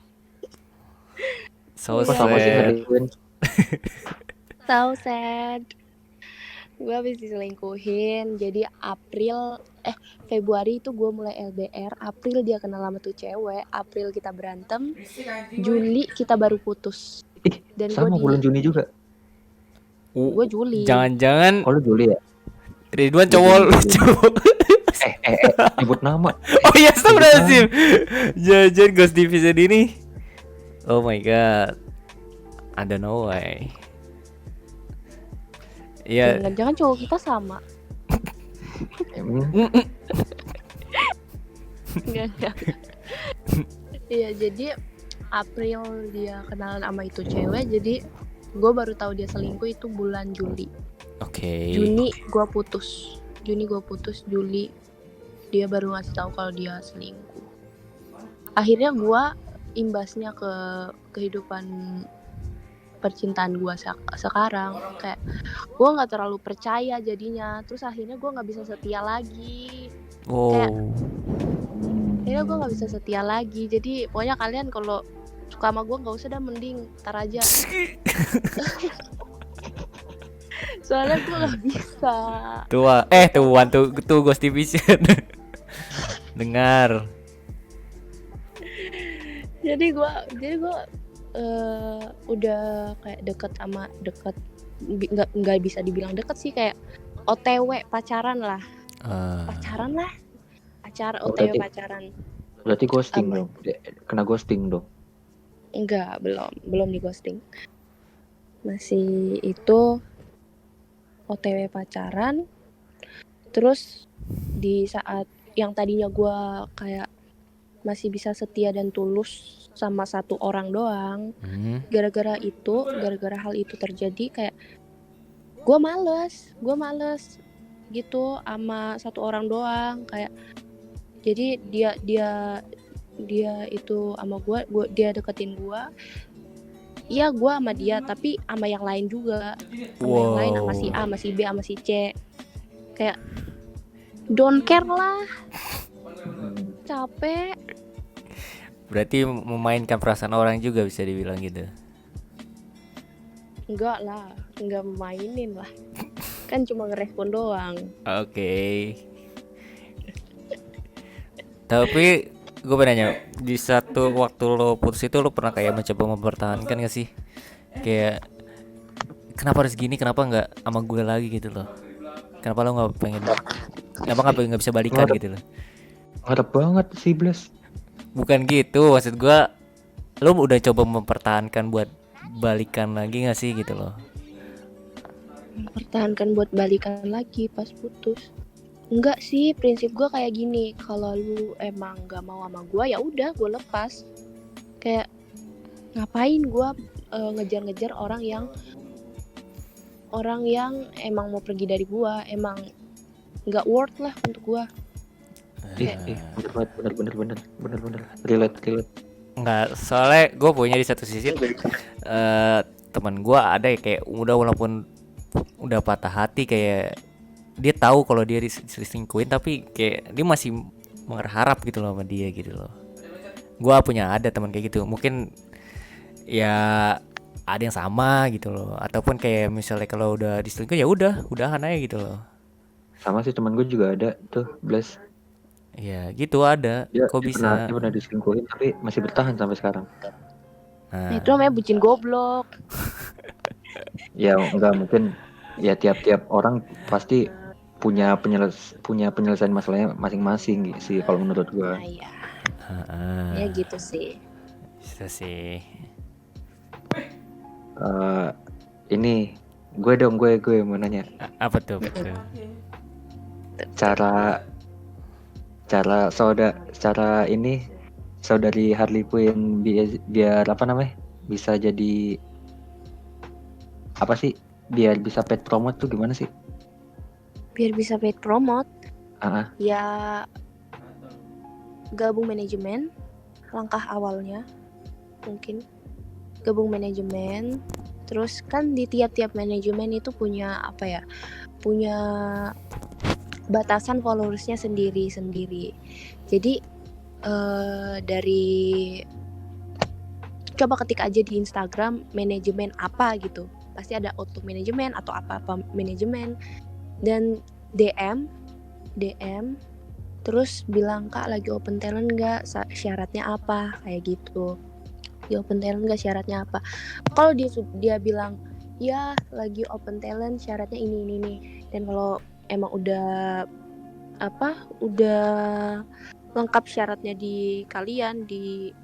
So Iya. Kok sama sih sad. ngelakuin? So sad. Gue habis diselingkuhin. Jadi Februari itu gue mulai LDR. April dia kenal sama tuh cewek. April kita berantem. Juli kita baru putus. Ih, Dan sama bulan Juni juga. gue Juli. Jangan-jangan Oh lu Juli ya? Ridwan cowok. Nyebut nama. Oh iya, astagfirullahaladzim. Jangan Ghost Division ini. Oh my god. I don't know why. Iya. Jangan-jangan cowok kita sama. Enggak. Iya, jadi April dia kenalan sama itu cewek. Jadi gue baru tahu dia selingkuh itu bulan Juli. Oke. Juni gue putus. Juli dia baru ngasih tahu kalau dia selingkuh. Akhirnya gue imbasnya ke kehidupan percintaan gue sekarang, kayak gue nggak terlalu percaya jadinya. Terus akhirnya gue nggak bisa setia lagi. Akhirnya gue nggak bisa setia lagi. Jadi pokoknya kalian kalau suka sama gue nggak usah dah, mending tar aja. Soalnya gue nggak bisa. Tuh Ghost Division. Dengar. Jadi gue udah kayak deket, nggak bisa dibilang deket sih, kayak OTW pacaran lah. OTW pacaran. Berarti ghosting Apa? dong. Kena ghosting dong. Enggak, belum di ghosting. Masih itu OTW pacaran. Terus di saat yang tadinya gue kayak masih bisa setia dan tulus sama satu orang doang, gara-gara hal itu terjadi, kayak gue males gitu sama satu orang doang. Kayak jadi dia itu sama gue, dia deketin gue. Iya, gue sama dia, tapi sama yang lain juga. Yang lain, sama si A, sama si B, sama si C. Kayak don't care lah. Capek. Berarti memainkan perasaan orang juga, bisa dibilang gitu. Enggak lah, enggak mainin lah. Kan cuma ngerespon doang. Oke. Tapi gue pengen nanya, di satu waktu lo putus itu lo pernah kayak mencoba mempertahankan gak sih? Kayak kenapa harus gini, kenapa nggak sama gue lagi gitu loh? Kenapa lo nggak pengen? Kenapa nggak bisa balikan gitu loh? Ngarep banget sih Bles. Bukan gitu, maksud gue, lo udah coba mempertahankan buat balikan lagi gak sih gitu loh? Mempertahankan buat balikan lagi pas putus. Enggak sih, prinsip gue kayak gini, kalau lu emang gak mau sama gue, ya udah gue lepas. Kayak ngapain gue ngejar-ngejar orang yang emang mau pergi dari gue, emang nggak worth lah untuk gue. Bener. Relate. Enggak, soalnya gue punya di satu sisi teman gue ada ya, kayak walaupun udah patah hati, kayak dia tahu kalau dia diselingkuhin, tapi kayak dia masih berharap gitu loh sama dia gitu loh. Gue ada teman kayak gitu, mungkin ya ada yang sama gitu loh, ataupun kayak misalnya kalau udah diselingkuh ya udahan aja gitu loh. Sama sih, temen gue juga ada tuh, Bless. Ya gitu ada, Dia, kok dia pernah bisa. dia pernah diselingkuhin tapi masih bertahan sampai sekarang. Nah, Nah, itu namanya bucin goblok. Ya enggak mungkin, ya tiap-tiap orang pasti punya penyelesaian masalahnya masing-masing sih kalau menurut gua. Nah, iya. heeh, Ya gitu sih. bisa sih. Eh, ini gue mau nanya Apa tuh betul? cara cara ini saudari Harley Quinn biar apa namanya bisa jadi apa sih, biar bisa paid promote tuh gimana sih? Biar bisa paid promote, Ah, ya gabung manajemen. Langkah awalnya mungkin gabung manajemen. Terus kan di tiap-tiap manajemen itu punya apa ya? Punya batasan followersnya sendiri-sendiri. Jadi dari coba ketik aja di Instagram manajemen apa gitu, pasti ada auto manajemen atau apa-apa manajemen, dan DM terus bilang kak lagi open talent nggak, syaratnya apa, kayak gitu. Di open talent nggak, syaratnya apa. Kalau dia bilang ya lagi open talent syaratnya ini nih, dan kalau emang udah lengkap syaratnya di kalian di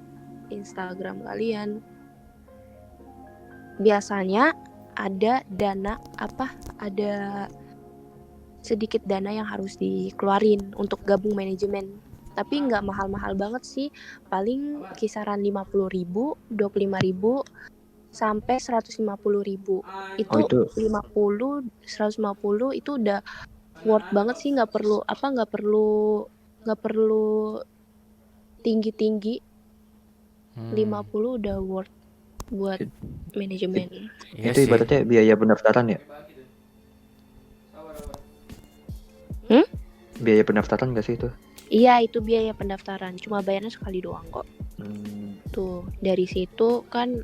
Instagram kalian, biasanya ada sedikit dana yang harus dikeluarin untuk gabung manajemen. Tapi nggak mahal-mahal banget sih, paling kisaran 50.000, 25.000 sampai 150.000. Itu Oh, itu 50, 150 itu udah worth banget sih, nggak perlu tinggi-tinggi. 50 udah worth buat manajemen. Iya itu sih. ibaratnya biaya pendaftaran ya? Biaya pendaftaran gak sih itu? Iya, itu biaya pendaftaran, cuma bayarnya sekali doang kok. Hmm, Tuh, dari situ kan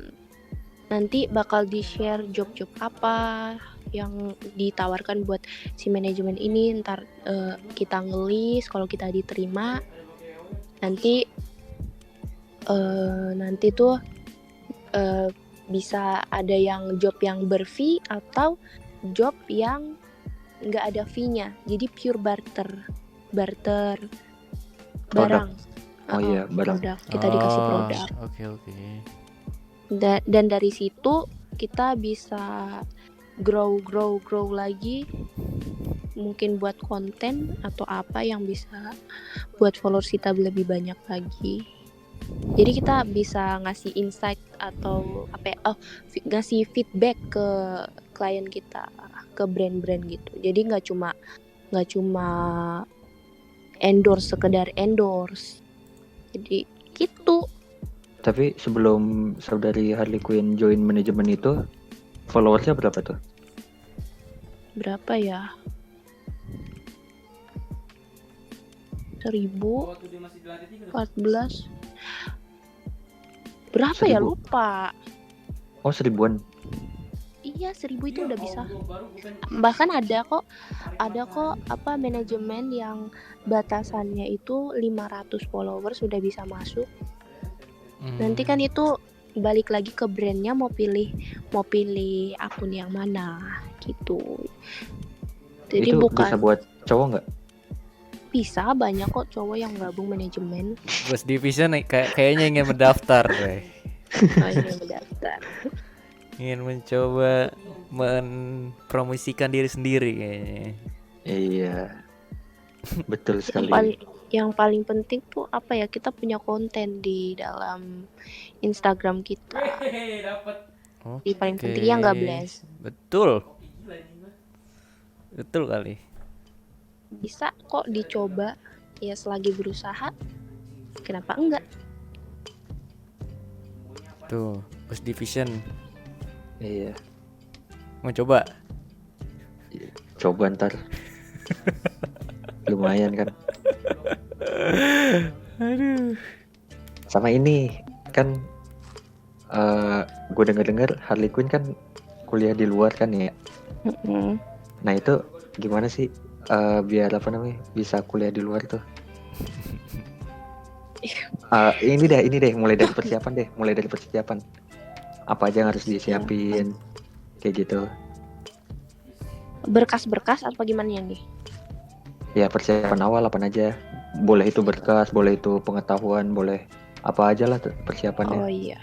nanti bakal di-share job-job apa yang ditawarkan buat si manajemen ini. Ntar kita ngelis, kalau kita diterima nanti tuh bisa ada yang job yang ber-fee atau job yang nggak ada fee-nya, jadi pure barter barang. Oh iya, barang. Produk, kita dikasih produk. Oke. Dan dari situ kita bisa grow lagi, mungkin buat konten atau apa yang bisa buat followers kita lebih banyak lagi. Jadi kita bisa ngasih insight atau ngasih feedback ke klien kita, ke brand-brand gitu. Jadi nggak cuma sekedar endorse. Jadi gitu. Tapi sebelum saudari Harley Quinn join manajemen itu, followersnya berapa tuh? Berapa ya? 1.014. Berapa ya, 1.000? lupa. Oh, 1000-an. Iya, 1.000 itu udah bisa. Bahkan ada kok manajemen yang batasannya itu 500 followers sudah bisa masuk. Nanti kan itu balik lagi ke brandnya mau pilih akun yang mana gitu. Jadi Itu bukan bisa buat cowok nggak? bisa, banyak kok cowok yang gabung manajemen. Bos Division kayaknya ingin mendaftar, Bray. Ini mendaftar. Ingin mencoba mempromosikan diri sendiri kayaknya. Iya, betul sekali. Yang paling penting tuh apa ya, kita punya konten di dalam Instagram kita. Yang paling penting ya nggak bless. Betul kali. Bisa kok dicoba ya, selagi berusaha kenapa enggak. Tuh, Bos Division Iya, mau coba. coba ntar. Lumayan kan. Aduh. Sama ini kan gue denger Harley Quinn kan kuliah di luar kan ya. Mm-mm. Nah itu gimana sih biar apa namanya bisa kuliah di luar tuh? Ini deh mulai dari persiapan. Apa aja yang harus disiapin kayak gitu. Berkas-berkas apa gimana nih? Ya persiapan awal apa aja. Boleh itu berkas, boleh itu pengetahuan, boleh apa aja lah persiapannya. Oh iya.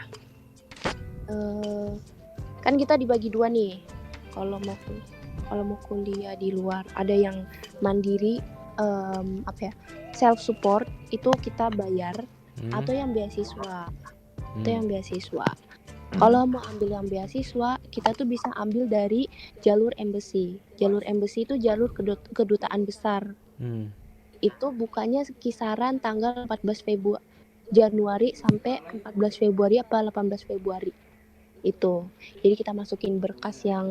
Kan kita dibagi dua nih. Kalau mau kuliah di luar, ada yang mandiri, self support itu kita bayar, atau yang beasiswa. Kalau mau ambil yang beasiswa, kita tuh bisa ambil dari jalur embassy. Jalur embassy itu jalur kedutaan besar. Itu bukanya kisaran tanggal 14 Januari sampai 14 Februari apa 18 Februari. Itu. Jadi kita masukin berkas yang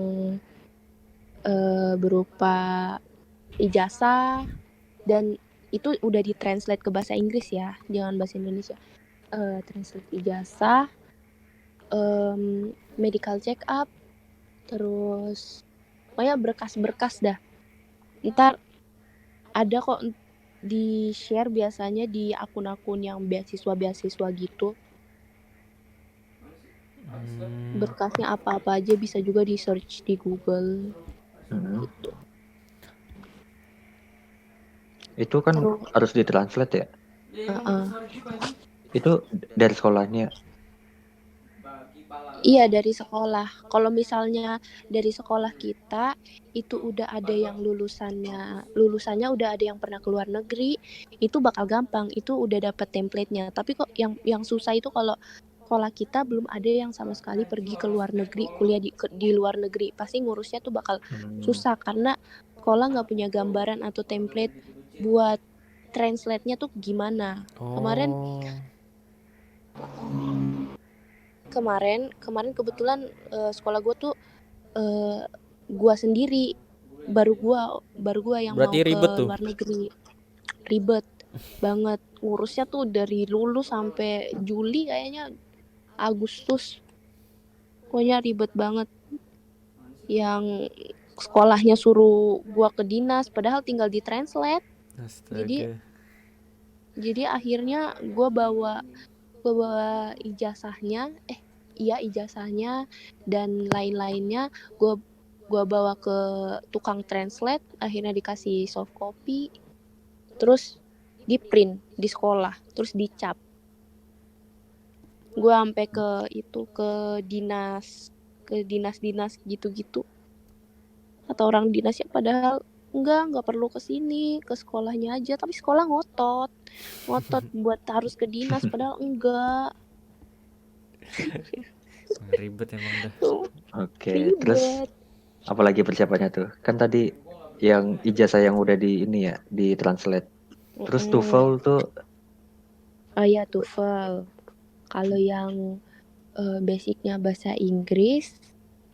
berupa ijazah, dan itu udah ditranslate ke bahasa Inggris ya, jangan bahasa Indonesia. Translate ijazah, medical check up, terus pokoknya berkas-berkas dah. Ntar ada kok di share biasanya di akun-akun yang beasiswa gitu. Berkasnya apa-apa aja bisa juga di search di Google. Gitu. Itu kan harus ditranslate ya? Itu dari sekolahnya? Iya, dari sekolah. Kalau misalnya dari sekolah kita itu udah ada yang lulusannya udah ada yang pernah keluar negeri, itu bakal gampang. Itu udah dapat template-nya. Tapi kok yang susah itu kalau sekolah kita belum ada yang sama sekali pergi ke luar negeri, kuliah di luar negeri. Pasti ngurusnya tuh bakal susah karena sekolah nggak punya gambaran atau template buat translate-nya tuh gimana. Kemarin kebetulan sekolah gue tuh gue sendiri baru gue yang Berarti mau ribet ke tuh. luar negeri. Ribet banget ngurusnya tuh, dari lulus sampai Juli kayaknya Agustus, pokoknya ribet banget. Yang sekolahnya suruh gue ke dinas padahal tinggal ditranslate. Jadi akhirnya gue bawa ijazahnya dan lain-lainnya gue bawa ke tukang translate, akhirnya dikasih soft copy, terus di print di sekolah, terus dicap. Gue sampai ke dinas gitu atau orang dinasnya, padahal enggak perlu ke sini, ke sekolahnya aja, tapi sekolah ngotot buat harus ke dinas padahal enggak. Ribet emang dah. Oke, terus apalagi persiapannya tuh? Kan tadi yang ijazah yang udah di ini ya, di translate. Terus TOEFL tuh? Oh iya, TOEFL. Kalau yang basicnya bahasa Inggris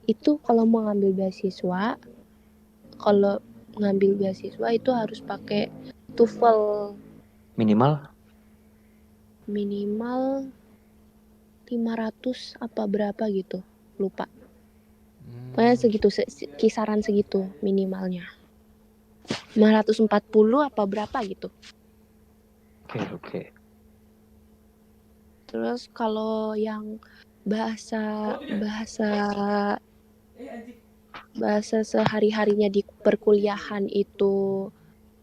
itu kalau mau ngambil beasiswa, itu harus pakai TOEFL Minimal 500 apa berapa gitu, lupa. Pokoknya segitu, kisaran segitu minimalnya. 540 apa berapa gitu. Oke. Terus kalau yang bahasa sehari-harinya di perkuliahan itu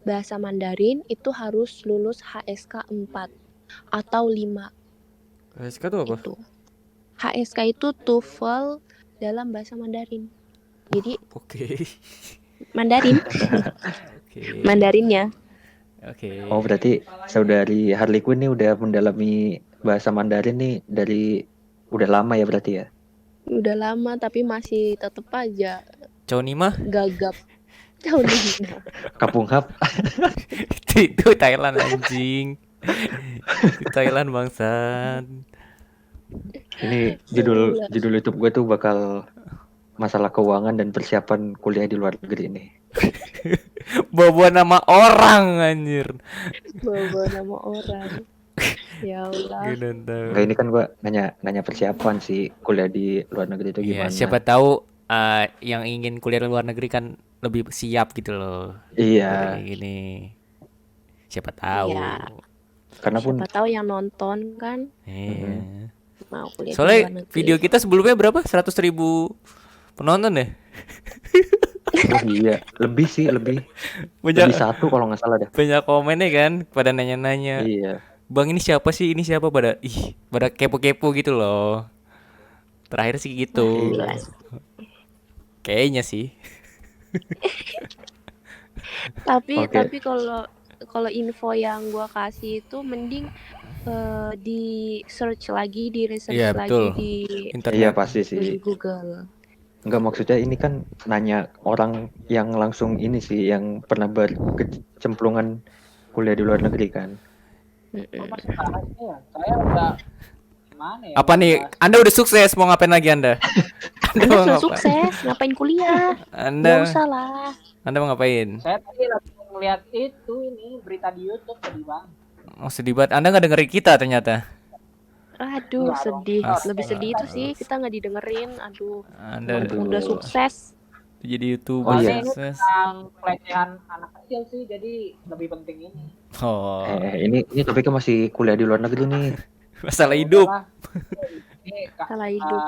bahasa Mandarin, itu harus lulus HSK 4 atau 5. HSK itu apa? Gitu. HSK itu TOEFL dalam bahasa Mandarin. Jadi Mandarin. Mandarinnya. Oh, berarti saudari Harley Quinn nih udah mendalami bahasa Mandarin nih dari udah lama ya berarti ya? Udah lama tapi masih tetep aja Chow ni mah? gagap. Chow ni mah. Kapung Hap. Itu Thailand anjing. Thailand bangsat. Ini judul YouTube gue tuh bakal masalah keuangan dan persiapan kuliah di luar negeri ini. Bawa nama orang anjir. Bawa nama orang. Ya Allah. Gak tahu. Enggak, ini kan gua nanya persiapan sih kuliah di luar negeri itu Iya, gimana. siapa tahu yang ingin kuliah di luar negeri kan lebih siap gitu loh. Udah Iya, kayak gini. Siapa tahu. Iya. karena pun Siapa tahu yang nonton kan mm-mm. Iya. mau kuliah di luar Soalnya negeri. video kita sebelumnya berapa? 100.000 penonton ya? Oh iya, lebih sih, lebih Banyak satu kalau nggak salah dah. banyak komennya kan pada nanya-nanya. Iya. Bang ini siapa sih? Ini siapa pada kepo-kepo gitu loh. Terakhir sih Wah, gitu. gila. Kayaknya sih. Tapi Oke. tapi kalau kalau info yang gua kasih itu mending di search lagi, di research Iya, lagi betul. di Iya Internet. pasti sih. Google. Enggak, maksudnya ini kan nanya orang yang langsung ini sih, yang pernah berkecemplungan kuliah di luar negeri kan. Oh, masih bahas ya. Saya udah gimana ya? Apa nih? bahas- Anda udah sukses, mau ngapain lagi Anda? Anda Anda mau sudah ngapain? sukses, ngapain kuliah? Nggak Anda usah lah. Anda mau ngapain? Saya tadi lagi ngeliat itu ini berita di YouTube tadi bang. Oh, sedih banget. Anda nggak dengerin kita ternyata. Aduh, Enggak dong. sedih. Astaga. Lebih sedih itu sih kita nggak didengerin. Aduh, Anda udah Aduh. sukses. jadi YouTuber Oh, iya. Soalnya ini sukses. tentang pelecehan anak kecil sih, jadi lebih penting ini. Oh, Ini topiknya masih kuliah di luar negeri nih. masalah Ya hidup. udahlah. Ini Salah hidup.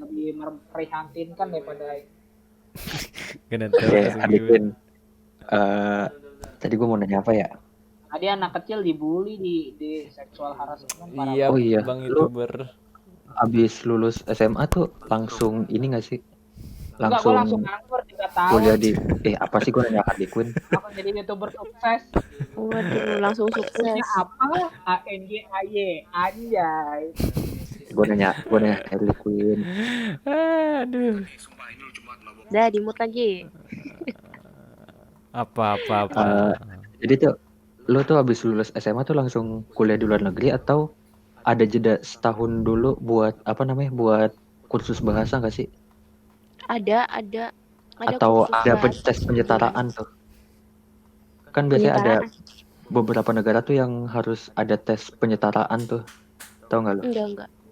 lebih memprihatinkan daripada Gak Oke, Arifin. Tadi gue mau nanya apa ya? tadi anak kecil dibully di seksual harassment parah. Iya, Oh iya, bang lu- YouTuber. Abis lulus SMA tuh langsung ini gak sih? Enggak, gue Langsung langsung nganggur 3 tahun. kuliah di apa sih, gue nanya Harley Quinn. Langsung jadi youtuber sukses. Waduh, langsung sukses. Terusnya apa? ANGAY anjay. Gue nanya Harley Quinn. Aduh. Dah, dimut lagi. Apa. Jadi tuh lu tuh abis lulus SMA tuh langsung kuliah di luar negeri, atau ada jeda setahun dulu buat buat kursus bahasa gak sih? Ada Atau kursus ada bahasa tes penyetaraan tuh? Kan biasanya ada penyetaraan. beberapa negara tuh yang harus ada tes penyetaraan tuh. Tahu nggak lu?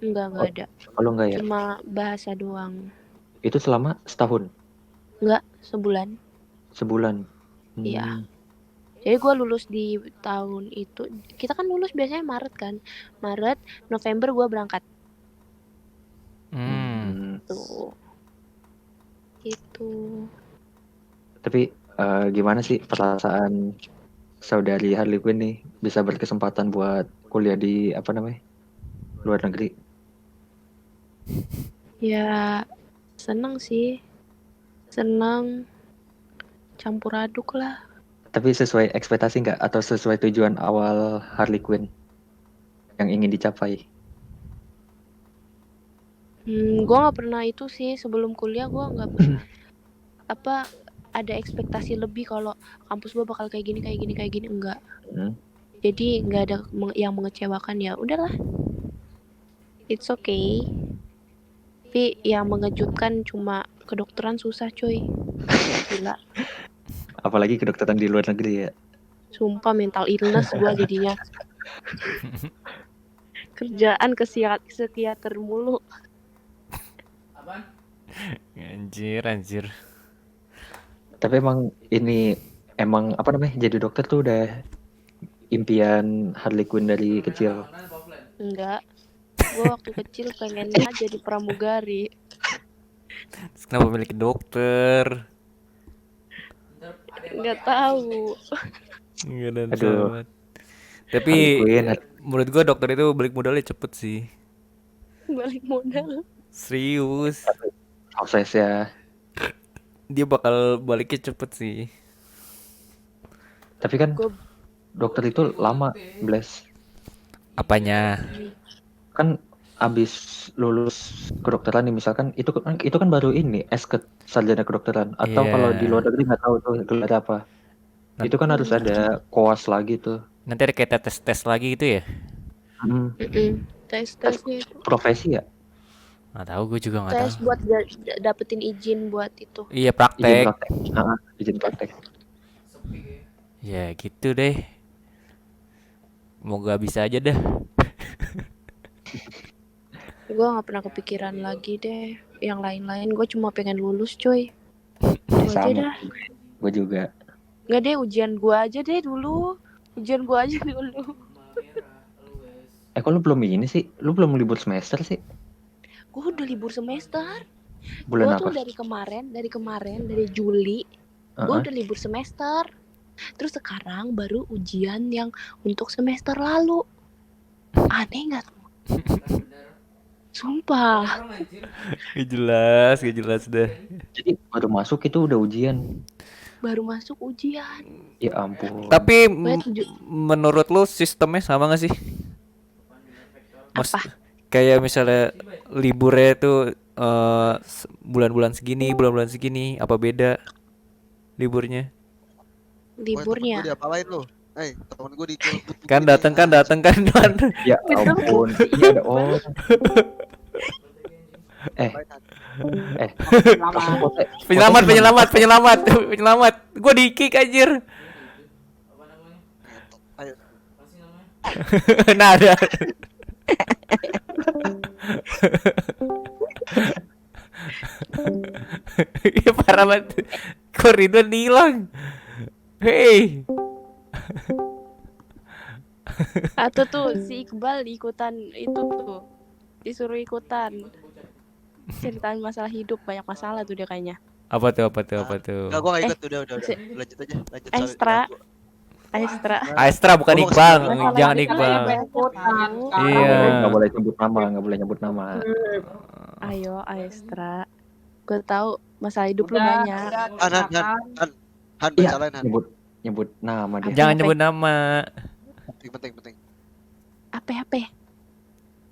Enggak Oh. ada. Kalau nggak ya? Cuma bahasa doang. Itu selama setahun, Enggak, sebulan. sebulan. Iya. Jadi gue lulus di tahun itu. Kita kan lulus biasanya Maret kan. Maret, November gue berangkat. Tuh. Gitu. Tapi gimana sih perasaan saudari Harley Quinn nih bisa berkesempatan buat kuliah di luar negeri? Ya, seneng sih. Seneng. Campur aduk lah. Tapi sesuai ekspektasi nggak, atau sesuai tujuan awal Harley Quinn yang ingin dicapai? Gue nggak pernah itu sih sebelum kuliah gue nggak pernah ada ekspektasi lebih kalau kampus gue bakal kayak gini enggak. Jadi nggak ada yang mengecewakan, ya udahlah, it's okay. Tapi yang mengejutkan cuma kedokteran susah cuy, gila. Apalagi kedokteran di luar negeri ya. Sumpah mental illness gue jadinya. Kerjaan ke psikiater mulu. Anjir. Tapi emang jadi dokter tuh udah impian Harley Quinn dari kecil. Enggak, gue waktu kecil pengennya jadi pramugari. Terus kenapa milih ke dokter? Nggak tahu. Enggak ada Aduh. sahabat. Tapi Harley Quinn. menurut gua dokter itu balik modalnya cepet sih. Balik modal. Serius. Prosesnya. Dia bakal baliknya cepet sih. Tapi kan Gua- dokter itu lama, Bless. Apanya? Kan abis lulus kedokteran nih, misalkan itu kan baru ini sarjana kedokteran, atau Iya. kalau di luar negeri nggak tahu tuh gelar apa. Nah. Itu kan harus ada koas lagi tuh. Nanti ada kayak tes lagi gitu ya? Tes-tesnya itu. Profesi ya? Nggak tahu, gue juga nggak Tes tahu. buat dapetin izin buat itu. Iya Izin praktek. praktek. Izin praktek. Ya gitu deh. Moga bisa aja dah. Gue nggak pernah kepikiran lagi deh yang lain-lain. Gue cuma pengen lulus, coy. Itu aja Sama dah. gue juga. Nggak deh, ujian gue aja deh dulu. Ujian gue aja dulu. Kok lu belum ini sih? Lu belum libur semester sih? Gue udah libur semester. Gue Bulan tuh apa? dari Juli, gue Heeh. udah libur semester. Terus sekarang baru ujian yang untuk semester lalu. Aneh nggak tuh? Sumpah. Gak jelas dah. Jadi baru masuk itu udah ujian. Baru masuk ujian. Ya ampun. Tapi Pokoknya menurut lu sistemnya sama gak sih? Apa? Kayak misalnya liburnya tuh bulan-bulan segini, apa beda liburnya? Liburnya. Gue diapain lu? Temen gue dicurut. Kan datang kan. Ya ampun. Ini ada orang. Langsung foto. Penyelamat. Gua di kick anjir. Ayo. Nah, ada. Iya parah banget. Kok Ridwan hilang? Hey. Atau tuh si Iqbal ikutan itu tuh. Disuruh ikutan. Ceritain masalah hidup, banyak masalah tuh dia kayaknya. Apa tuh? Enggak, gue gak ikut. Udah. Lanjut aja. Aestra. Aestra. Aestra bukan Gua mau Iqbal, kesini. jangan Masalah Iqbal. ikutan. Iya. Nggak boleh nyebut nama. Ayo Aestra. Gue tahu masalah hidup lu banyak. Han, Iya. baca lain Han. Nyebut nama dia. Jangan nyebut nama. Penting. Apa?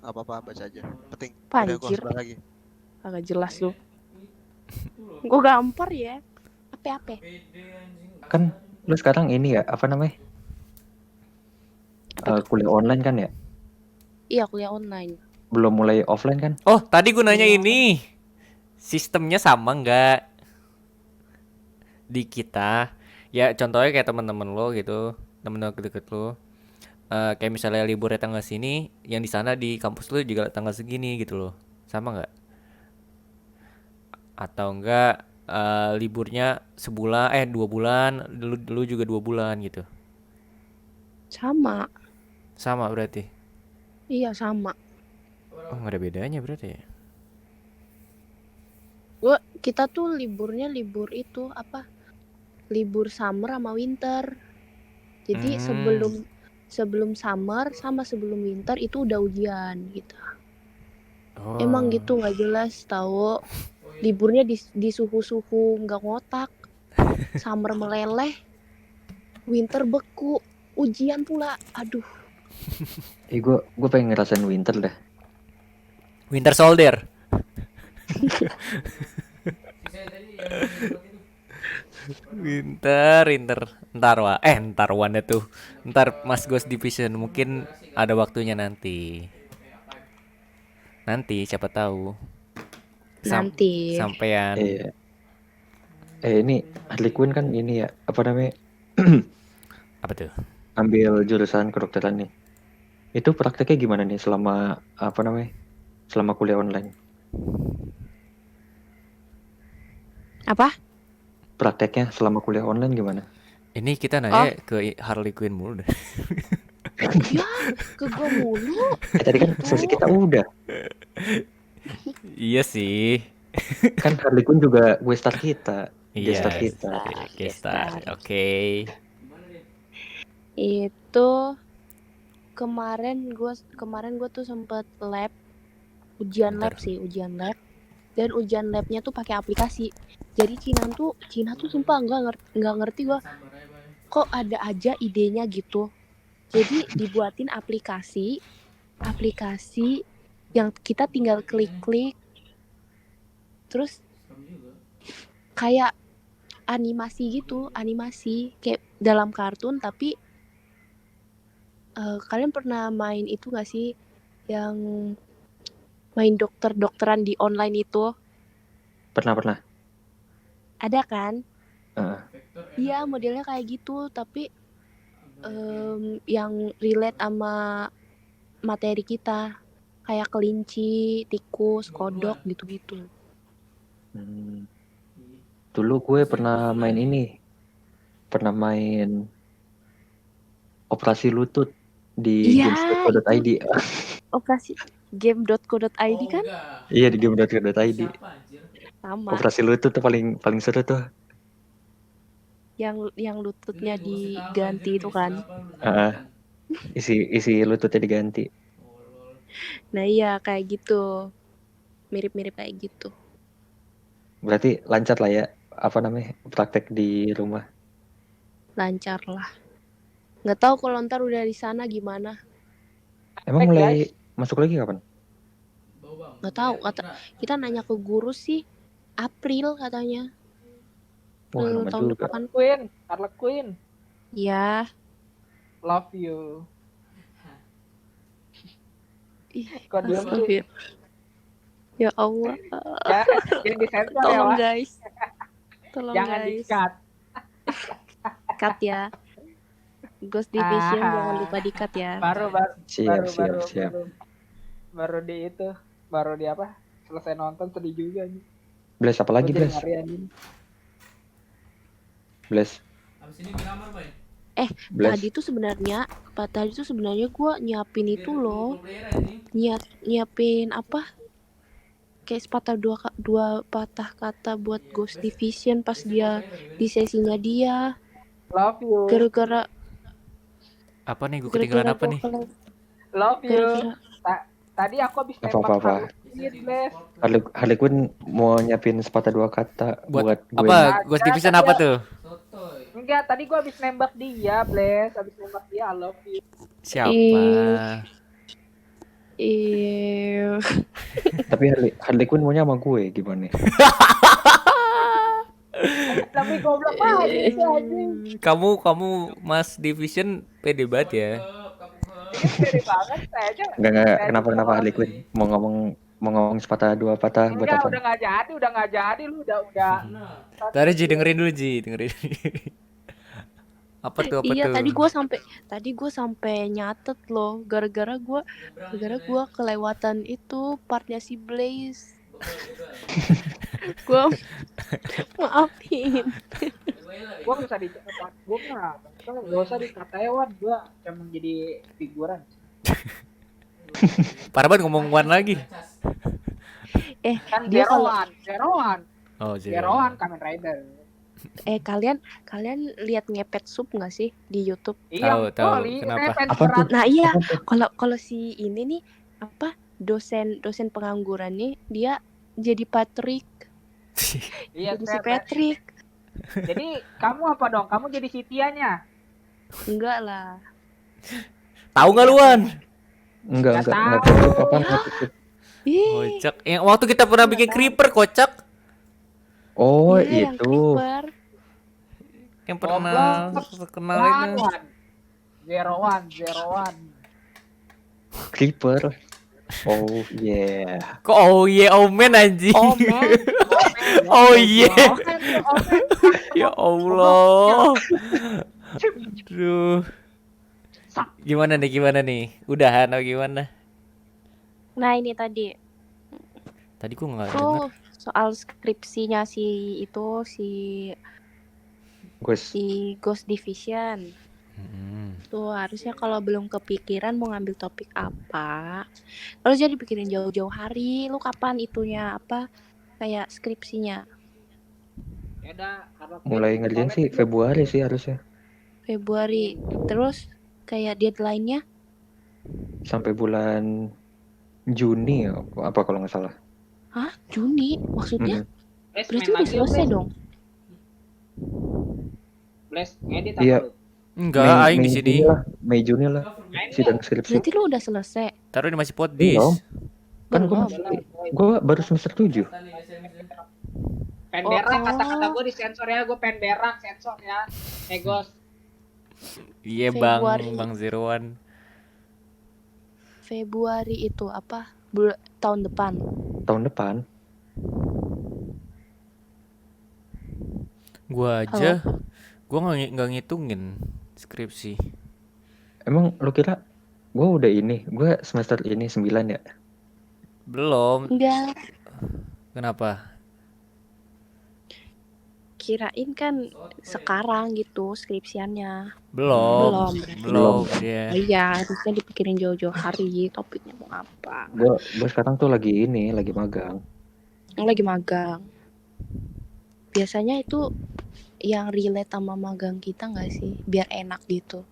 Apa-apa, baca aja. Penting. Panjir. Udah, gua sebelah lagi. Agak jelas lu. Gue gampar ya. Apa? Kan lu sekarang ini ya, apa namanya? Kuliah online kan ya? Iya, kuliah online. Belum mulai offline kan? Oh, tadi gue nanya ini. Sistemnya sama nggak di kita? Ya contohnya kayak teman-teman lo gitu, teman-teman deket lo. Kayak misalnya liburnya tanggal sini, yang di sana di kampus lo juga tanggal segini gitu loh. Sama nggak? Atau enggak liburnya sebulan 2 bulan, lu juga 2 bulan gitu. Sama. Sama berarti. Iya, sama. Oh, nggak ada bedanya berarti ya. Kita tuh liburnya libur itu apa? Libur summer sama winter. Jadi sebelum summer sama sebelum winter itu udah ujian gitu. Oh. Emang gitu nggak jelas tahu. Liburnya di suhu-suhu nggak ngotak. Summer meleleh, winter beku, ujian pula. Aduh. Gue pengen ngerasain winter dah. Winter Soldier. Winter. Ntar one tuh. Ntar Mas Ghost Division mungkin ada waktunya nanti. Nanti siapa tahu. Nanti. Sampean. Ini Harley Quinn kan ini ya, apa namanya? Apa tuh? Ambil jurusan kedokteran nih. Itu prakteknya gimana nih selama apa namanya? Selama kuliah online? Apa? Prakteknya selama kuliah online gimana? Ini kita nanya ke Harley Quinn mulu deh. Ya, ke gue mulu. Tadi kan sesi kita udah. Iya sih. Kan Harley Quinn juga gue star kita. Iya. Gestar. Oke. Itu kemarin gue tuh sempet lab, ujian lab. Dan ujian labnya tuh pakai aplikasi. Jadi Cina tuh sumpah nggak ngerti gue. Kok ada aja idenya gitu. Jadi dibuatin aplikasi yang kita tinggal klik-klik. Terus kayak animasi kayak dalam kartun, tapi kalian pernah main itu nggak sih yang main dokteran di online itu? Pernah. Ada kan? Heeh. Iya, modelnya kayak gitu, tapi yang relate sama materi kita, kayak kelinci, tikus, kodok gitu-gitu. Hmm. Dulu gue pernah main ini, pernah main operasi lutut di Iya, games.co.id. operasi game.co.id kan Iya, di game.co.id. sama, Operasi lutut tuh paling paling seru tuh. yang lututnya diganti itu kan. Ah, isi lututnya diganti. Nah iya kayak gitu, mirip-mirip kayak gitu. Berarti lancar lah ya, apa namanya, praktek di rumah. Lancar lah. Nggak tahu kalau ntar udah di sana gimana. Emang Baik, mulai guys. masuk lagi kapan? Nggak tahu. Kita nanya ke guru sih April katanya. Wah, April lama tahun juga. depan. Carla Queen, Ya. love you. Ih, Kok diem sih? astagfirullah. Ya Allah. Ya, jangan disensor ya, Tolong Wak. guys. Tolong Jangan guys. di-cut. Cut ya. Ghost Division Ah. jangan lupa di-cut ya. Baru Siap, siap, siap. baru di itu, baru di apa? Selesai nonton sedih juga nih. Bless apa lagi, Gua jadi Bless? ngeri anjing. Bless. Bless. Tadi tuh sebenarnya gue nyiapin itu loh. Nyiapin apa? Kayak sepatah dua patah kata buat Ghost Division pas dia di sesinya dia. Love you. Gara-gara Apa nih? Gue ketinggalan apa nih? Love you. Gara-gara Tadi aku habis Apa, nembak apa, apa. Harley Bless. Harley Quinn mau nyiapin sepatah dua kata buat gue. Apa? Ghost Division apa tuh? Enggak, tadi gua habis nembak dia, Bless. Habis nembak dia, I love you. Siapa? Tapi Harley Quinn maunya sama gue gimana? Tapi goblok banget sih anjing. Kamu Mas Division pede banget ya. Ini pede banget saya aja. Enggak, kenapa Harley Quinn mau ngomong sepatah dua patah buat Enggak, apa? udah nggak jadi lu udah. Tadi Ji dengerin dulu Ji, dengerin. Apa tuh? Iya, tadi gue sampai nyatet loh, gara-gara gue kelewatan itu partnya si Blaze. Gue maafin. Gua nggak usah dicatat, gua nggak usah dikatain, gua cuma jadi figuran. Parah banget ngomong one lagi. Kan Dia kalau Zeroan, Oh, Zeroan Kamen Rider. kalian lihat ngepet sup nggak sih di YouTube? Tahu, kenapa? Apa tuh? Nah iya, kalau si ini nih apa dosen pengangguran nih dia jadi Patrick, Iya, jadi si Patrick. Jadi kamu apa dong? Kamu jadi si Tianya? Enggak lah. Tahu nggak luan? Enggak Nggak tahu tahu. kapan. Ih, Kocak. Yang waktu kita pernah bikin creeper kocak. Oh, iya, yang itu. Creeper. Yang pernah terkenal itu. Zeroan. Creeper. Oh, yeah. Kok oh yeah, oh man anjing. Oh man, Oh yeah. Ya Allah. Aduh. Gimana nih? Udahan atau gimana? nah ini tadi Tadi gua nggak dengar. tuh soal skripsinya si Gus. Ghost Division. Tuh harusnya kalau belum kepikiran mau ngambil topik apa, harus jadi pikirin jauh-jauh hari. Lu kapan itunya apa kayak skripsinya? Mulai ngerjain sih Februari sih harusnya. Februari. Terus kayak deadline-nya Sampai bulan Juni apa kalau nggak salah. hah? Juni maksudnya? Mm-mm. Berarti udah selesai dong. Bless, ngedit Iya. apa lu? Enggak, aing di sini. Mei Juni lah sidang skripsi. Berarti lu udah selesai. Taruh ini masih podis. Belum. Kan Belum. gue baru semester 7. Pen berak, Oh. kata-kata gue disensor ya, gue pen berak, sensor ya. Egos. Iya Februari. Bang Zeroan. Februari itu apa? Tahun depan. Tahun depan. Gua aja, gua nggak ngitungin skripsi. Emang lu kira gue udah ini, gue semester ini 9 ya? Belum. Enggak, Kenapa? kirain kan sekarang gitu skripsiannya. Belum. Belum. Belum dia. Oh iya, harusnya dipikirin jauh-jauh hari topiknya mau apa. Gue sekarang tuh lagi magang. Lagi magang. Biasanya itu yang relate sama magang kita nggak sih? Biar enak gitu.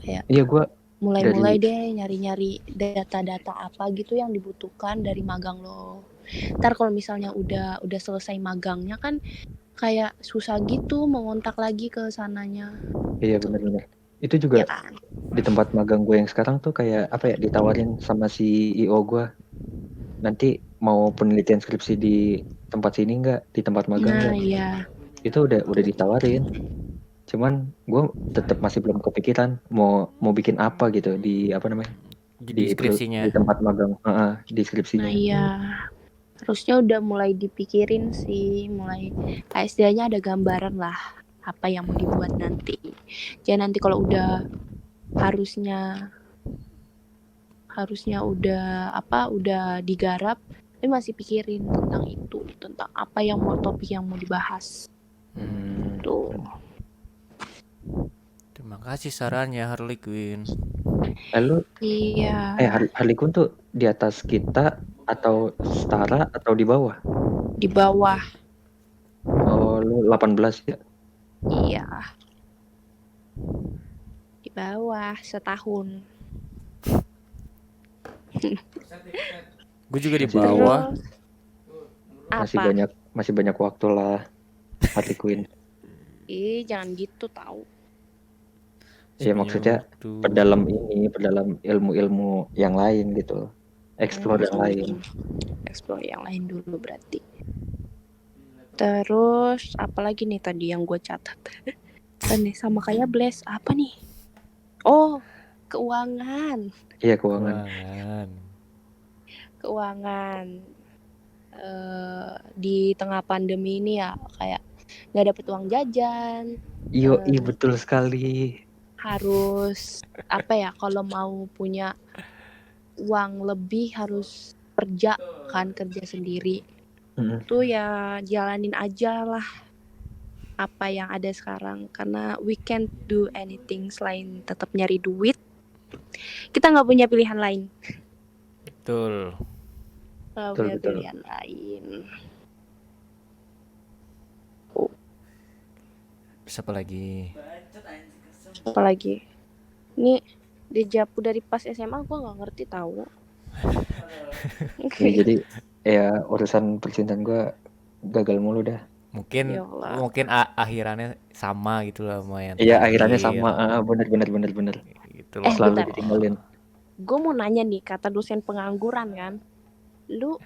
Kayak Iya, gue mulai-mulai deh nyari-nyari data-data apa gitu yang dibutuhkan dari magang lo. Ntar kalau misalnya udah selesai magangnya kan kayak susah gitu mengontak lagi ke sananya. iya benar-benar. Itu juga Ya kan? di tempat magang gue yang sekarang tuh kayak apa ya, ditawarin sama si IO gue, nanti mau penelitian skripsi di tempat sini nggak, di tempat magang Nah, nggak. iya. Itu udah ditawarin, cuman gue tetap masih belum kepikiran mau bikin apa gitu di apa namanya, Di di deskripsinya. tempat magang, di skripsinya. Nah, iya. Harusnya udah mulai dipikirin sih, mulai kayak istilahnya ada gambaran lah apa yang mau dibuat nanti. Jadi nanti kalau udah harusnya udah digarap, tapi masih pikirin tentang itu, tentang apa yang mau topik yang mau dibahas. Tuh. Terima kasih sarannya Harley Quinn. Lalu Iya, Harley Quinn tuh di atas kita atau setara atau di bawah? di bawah. Oh, lu 18 ya? Iya. Di bawah setahun. Gue juga di Masih- bawah. Apa? Masih banyak waktu lah, Harley Quinn. Jangan gitu tahu. Ya maksudnya perdalam ilmu-ilmu yang lain gitu, explore yang lain. Explore yang lain dulu berarti. Terus apalagi nih tadi yang gue catat. Nih sama kayak Bless apa nih? Oh, keuangan. Iya, keuangan. Keuangan. Di tengah pandemi ini ya kayak nggak dapet uang jajan. Iya, betul sekali. Harus apa ya, kalau mau punya uang lebih harus kerja sendiri. Tuh ya jalanin aja lah apa yang ada sekarang, karena we can't do anything selain tetap nyari duit. Kita nggak punya pilihan lain. Betul. Nggak punya pilihan lain. Siapa lagi? Apalagi ini dejavu dari pas SMA gue nggak ngerti tahu. Ya, jadi ya urusan percintaan gue gagal mulu dah. Mungkin Ya Allah. mungkin akhirannya sama gitu lah sama yang Iya, terakhir. akhirnya sama. Bener. Gitu loh. Selalu bentar. ditinggalin. Gue mau nanya nih, kata dosen pengangguran kan, lu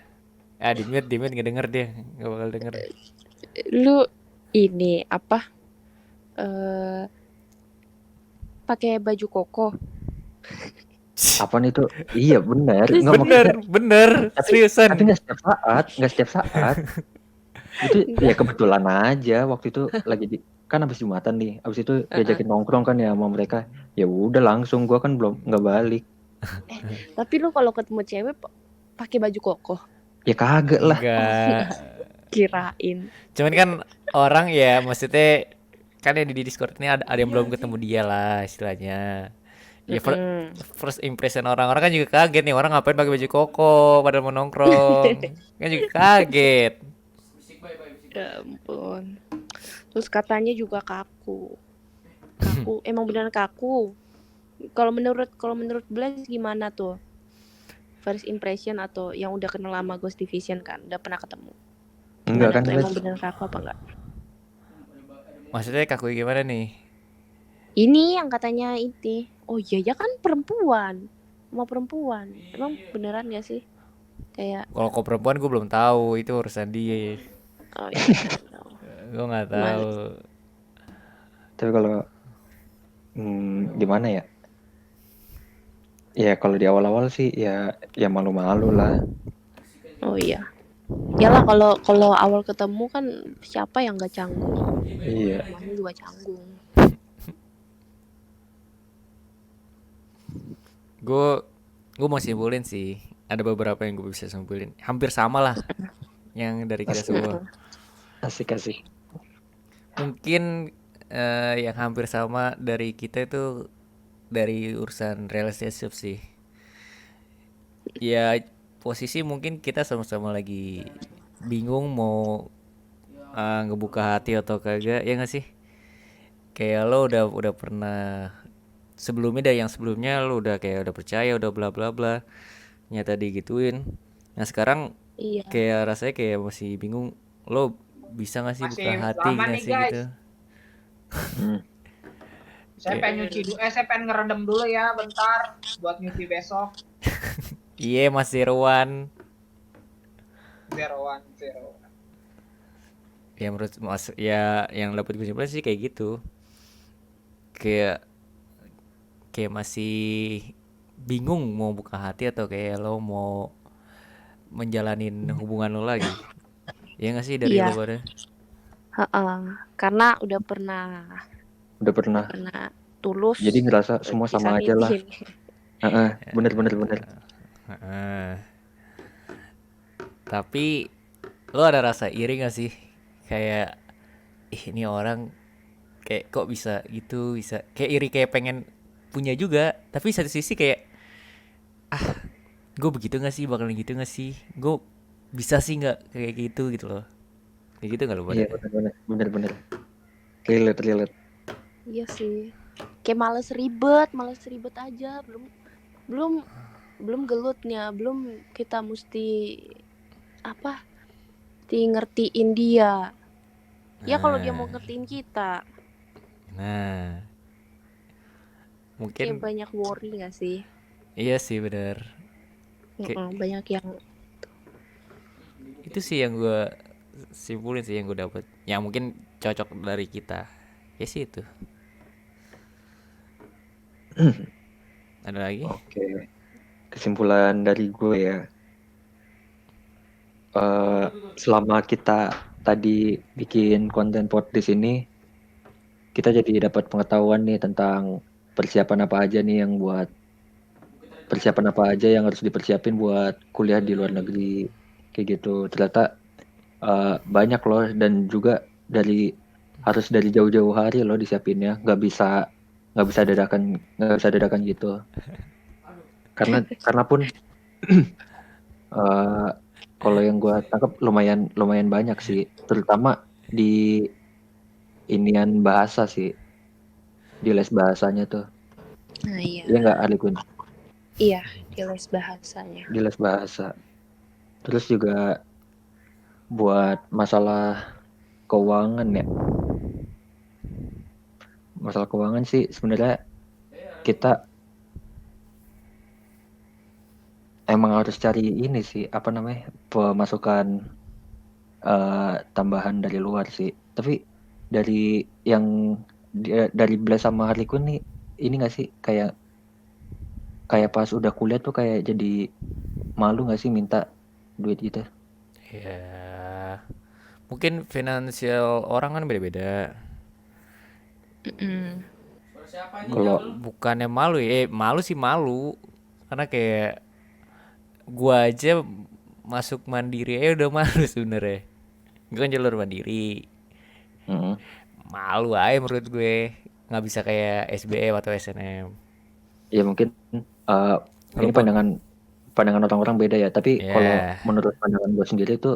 Dimit nggak denger dia, nggak bakal denger. lu ini apa, pakai baju koko? Apaan itu? Iya bener. Nggak, maksudnya- Bener, seriusan. tapi nggak setiap saat. Itu ya kebetulan aja waktu itu lagi kan habis Jumatan nih, habis itu diajakin nongkrong kan ya sama mereka, ya udah langsung, gua kan belum nggak balik. Tapi lu kalau ketemu cewek pakai baju koko? Ya kagak lah. Enggak. Kirain. Cuman kan orang ya maksudnya kan yang di Discord ini ada yang belum ketemu dia lah istilahnya. Ya first impression orang-orang kan juga kaget nih, orang ngapain pakai baju koko pada mau nongkrong. Kan juga kaget. Ya ampun. Terus katanya juga kaku. Emang beneran kaku. Kalau menurut Blaze gimana tuh? First impression atau yang udah kenal lama Ghost Division kan, udah pernah ketemu. Enggak kan, tuh, Blaze? emang beneran kaku apa enggak? Maksudnya kaku gimana nih? Ini yang katanya itu. Oh iya ya kan perempuan. Sama perempuan. Emang beneran gak sih? Kayak Kalau kau perempuan gue belum tahu, itu urusan dia. oh iya. Gue nggak tahu. Tapi kalau gimana ya? Ya kalau di awal-awal sih ya malu-malu lah. Oh iya. Yalah kalau awal ketemu kan siapa yang gak canggung? Iya. Namanya juga canggung. gue mau simpulin sih. Ada beberapa yang gue bisa simpulin. Hampir sama lah yang dari kita semua. Asik asik. Mungkin yang hampir sama dari kita itu dari urusan relationship sih. Ya posisi mungkin kita sama-sama lagi bingung mau ngebuka hati atau kagak, ya nggak sih? Kayak lo udah pernah sebelumnya, dari yang sebelumnya lo udah kayak udah percaya, udah bla bla bla, nyata digituin. Nah sekarang Iya. kayak rasanya kayak masih bingung, lo bisa nggak sih buka Masih hati lama nggak nih sih guys. gitu? Hmm. Saya pengen nyuci dulu, saya pengen ngerendam dulu ya bentar buat nyuci besok. Iya masih Rowan. 01 0. Ya menurut mas ya yang dapat kesimpulan sih kayak gitu. Kayak kayak masih bingung mau buka hati atau kayak lo mau menjalanin hubungan lo lagi. Ya nggak sih dari lo Iya, pada? heeh. Karena udah Udah pernah. pernah tulus Jadi ngerasa semua sama aja lah. disakitin. Heeh, bener bener bener. Heeh. Tapi lo ada rasa iri gak sih? Kayak ih ini orang kayak kok bisa gitu, bisa kayak iri, kayak pengen punya juga. Tapi satu sisi kayak gue begitu gak sih, bakalan gitu gak sih? Gue bisa sih nggak kayak gitu loh. Kayak gitu nggak lo pada? Iya bener bener bener bener. Relate relate. Iya sih. Kayak males ribet aja. Belum belum gelutnya, belum kita mesti apa? Ngertiin dia. Ya kalau dia mau Nah, ngertiin kita, nah, kayak mungkin banyak worry gak sih? iya sih bener. Kayak Banyak yang itu sih yang gue simpulin sih, yang gue dapet. Ya mungkin cocok dari kita. Ya sih itu. Ada lagi? Oke. Kesimpulan dari gue ya. Selama kita tadi bikin konten pod di sini, kita jadi dapat pengetahuan nih tentang persiapan apa aja yang harus dipersiapin buat kuliah di luar negeri kayak gitu. Ternyata banyak loh, dan juga harus dari jauh-jauh hari loh disiapinnya, nggak bisa dadakan gitu, karena pun eh, kalau yang gue tangkap lumayan lumayan banyak sih, terutama di inian bahasa sih, di les bahasanya tuh. nah Iya iya. nggak Arlikun? Iya, di les bahasanya. Di les bahasa. Terus juga buat masalah keuangan ya. Masalah keuangan sih sebenarnya kita emang harus cari ini sih, apa namanya, pemasukan tambahan dari luar sih. Tapi dari yang dari Blast sama Harley Quinn nih, ini nggak sih, kayak kayak pas udah kuliah tuh kayak jadi malu nggak sih minta duit gitu? Ya, mungkin finansial orang kan beda-beda. Mm-mm. Kalau Bukannya malu ya, malu sih malu. Karena kayak gua aja masuk mandiri aja udah malu sebenernya. Gue kan jalur mandiri. mm, Malu aja menurut gue. Nggak bisa kayak SBM atau SNM. ya mungkin eh, ini Walaupun pandangan orang-orang beda ya. Tapi kalau ya, menurut pandangan gue sendiri tuh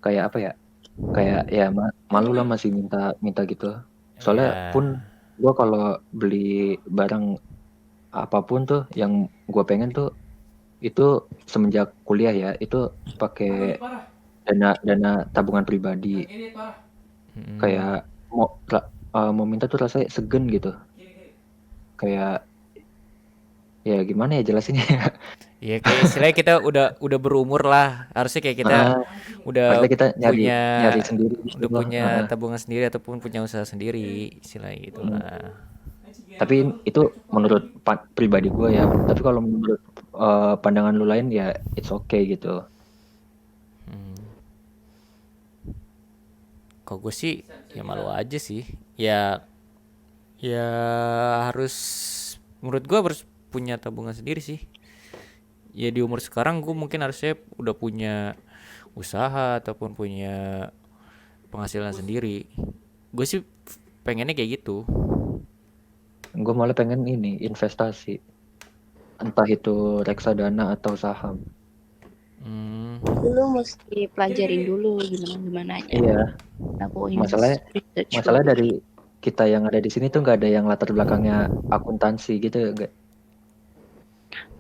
kayak apa ya? Kayak ya malu lah masih minta minta gitu. Soalnya ya, pun gue kalau beli barang apapun tuh yang gue pengen tuh, itu semenjak kuliah ya, itu pakai dana dana tabungan pribadi. mm, Kayak mau minta tuh rasanya segen gitu. Kayak ya gimana ya jelasinnya ya. ya kayak istilahnya kita udah berumur lah. Harusnya kayak kita Heeh, harusnya udah kita nyari punya nyari sendiri gitu udah loh. punya Heeh. tabungan sendiri ataupun punya usaha sendiri, istilahnya Hmm. gitulah. Tapi itu menurut pribadi gue ya. Tapi kalau menurut pandangan lu lain ya it's okay gitu. Hmm. Kalau gue sih ya malu aja sih. Ya ya harus, menurut gue harus punya tabungan sendiri sih. Ya di umur sekarang gue mungkin harusnya udah punya usaha ataupun punya penghasilan sendiri. Gue sih pengennya kayak gitu. Gue malah pengen ini investasi, entah itu reksadana atau saham. Dulu mesti pelajarin dulu gimana aja. Iya, Aku research masalah dulu. dari kita yang ada di sini tuh nggak ada yang latar belakangnya akuntansi gitu, nggak.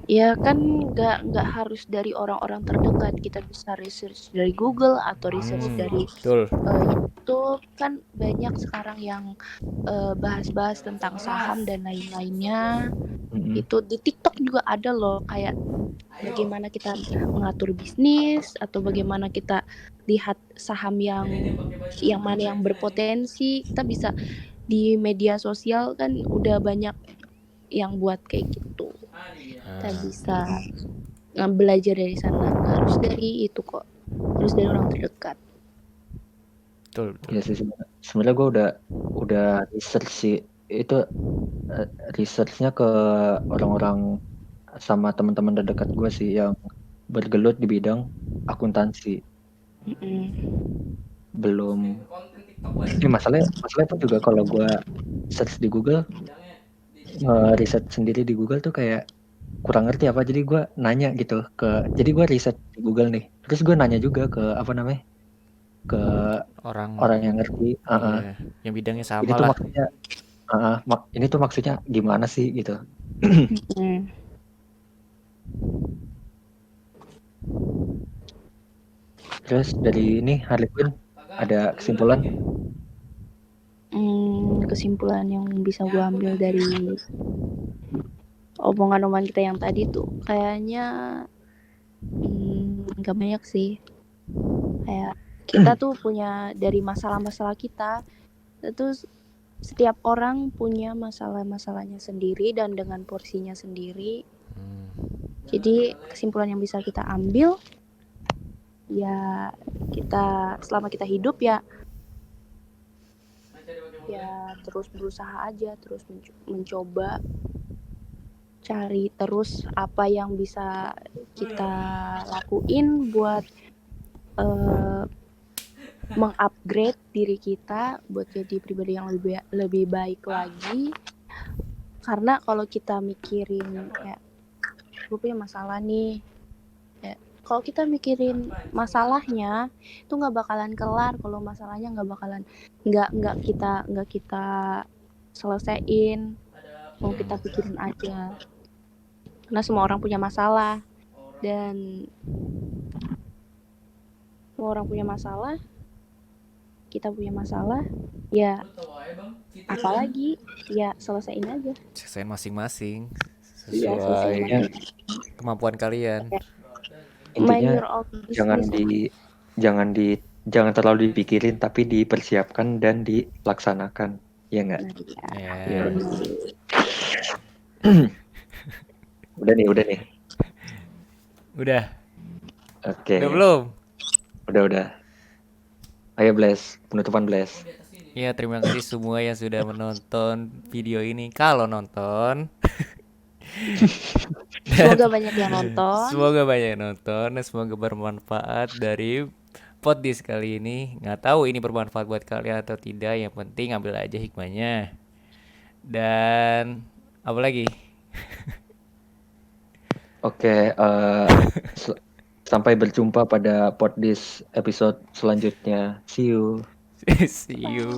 Ya kan nggak harus dari orang-orang terdekat, kita bisa research dari Google atau research dari Betul. YouTube. Kan banyak sekarang yang bahas-bahas tentang saham dan lain-lainnya. Itu di TikTok juga ada loh, kayak bagaimana kita mengatur bisnis atau bagaimana kita lihat saham yang mana yang berpotensi. Kita bisa di media sosial kan udah banyak yang buat kayak gitu. Kita bisa belajar dari sana, nggak harus dari itu kok, harus dari orang terdekat. Betul. Ya sih sebenarnya gue udah research sih itu, researchnya ke orang-orang sama teman-teman terdekat gue sih yang bergelut di bidang akuntansi. Belum. Ini masalahnya pun juga kalau gue search di Google, riset sendiri di Google tuh kayak kurang ngerti apa, jadi gue nanya gitu jadi gue riset di Google nih, terus gue nanya juga ke ke orang yang ngerti, Iya, yang bidangnya sama ini tuh lah. maksudnya ini tuh maksudnya gimana sih gitu. Terus dari ini Harley Quinn ada kesimpulan? Kesimpulan yang bisa gue ambil dari omongan-omongan kita yang tadi tuh kayaknya nggak banyak sih. Kayak kita tuh punya dari masalah-masalah kita, terus setiap orang punya masalah-masalahnya sendiri dan dengan porsinya sendiri. Jadi kesimpulan yang bisa kita ambil ya, kita selama kita hidup ya terus berusaha aja, terus mencoba cari terus apa yang bisa kita lakuin buat mengupgrade diri kita buat jadi pribadi yang lebih baik lagi. Karena kalau kita mikirin kayak gue punya masalah nih, kalau kita mikirin masalahnya itu nggak bakalan kelar. Kalau masalahnya nggak kita selesaiin, mau kita pikirin aja. Karena semua orang punya masalah, dan semua orang punya masalah, kita punya masalah, ya apalagi ya selesaiin aja. Selesaiin masing-masing Iya, sesuai kemampuan kalian. Intinya jangan terlalu dipikirin, tapi dipersiapkan dan dilaksanakan, ya nggak? Ya. Udah nih. Udah. Oke. Udah belum? Udah. Ayo Bless, penutupan Bless. Ya, terima kasih semua yang sudah menonton video ini. Kalau nonton, Semoga banyak yang nonton. Semoga banyak yang nonton dan semoga bermanfaat dari podcast kali ini. Nggak tahu ini bermanfaat buat kalian atau tidak. Yang penting ambil aja hikmahnya. Dan apa lagi? Oke, sampai berjumpa pada podcast episode selanjutnya. See you. See you.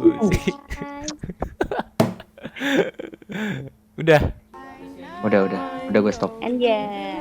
Udah. Udah gue stop. And yeah.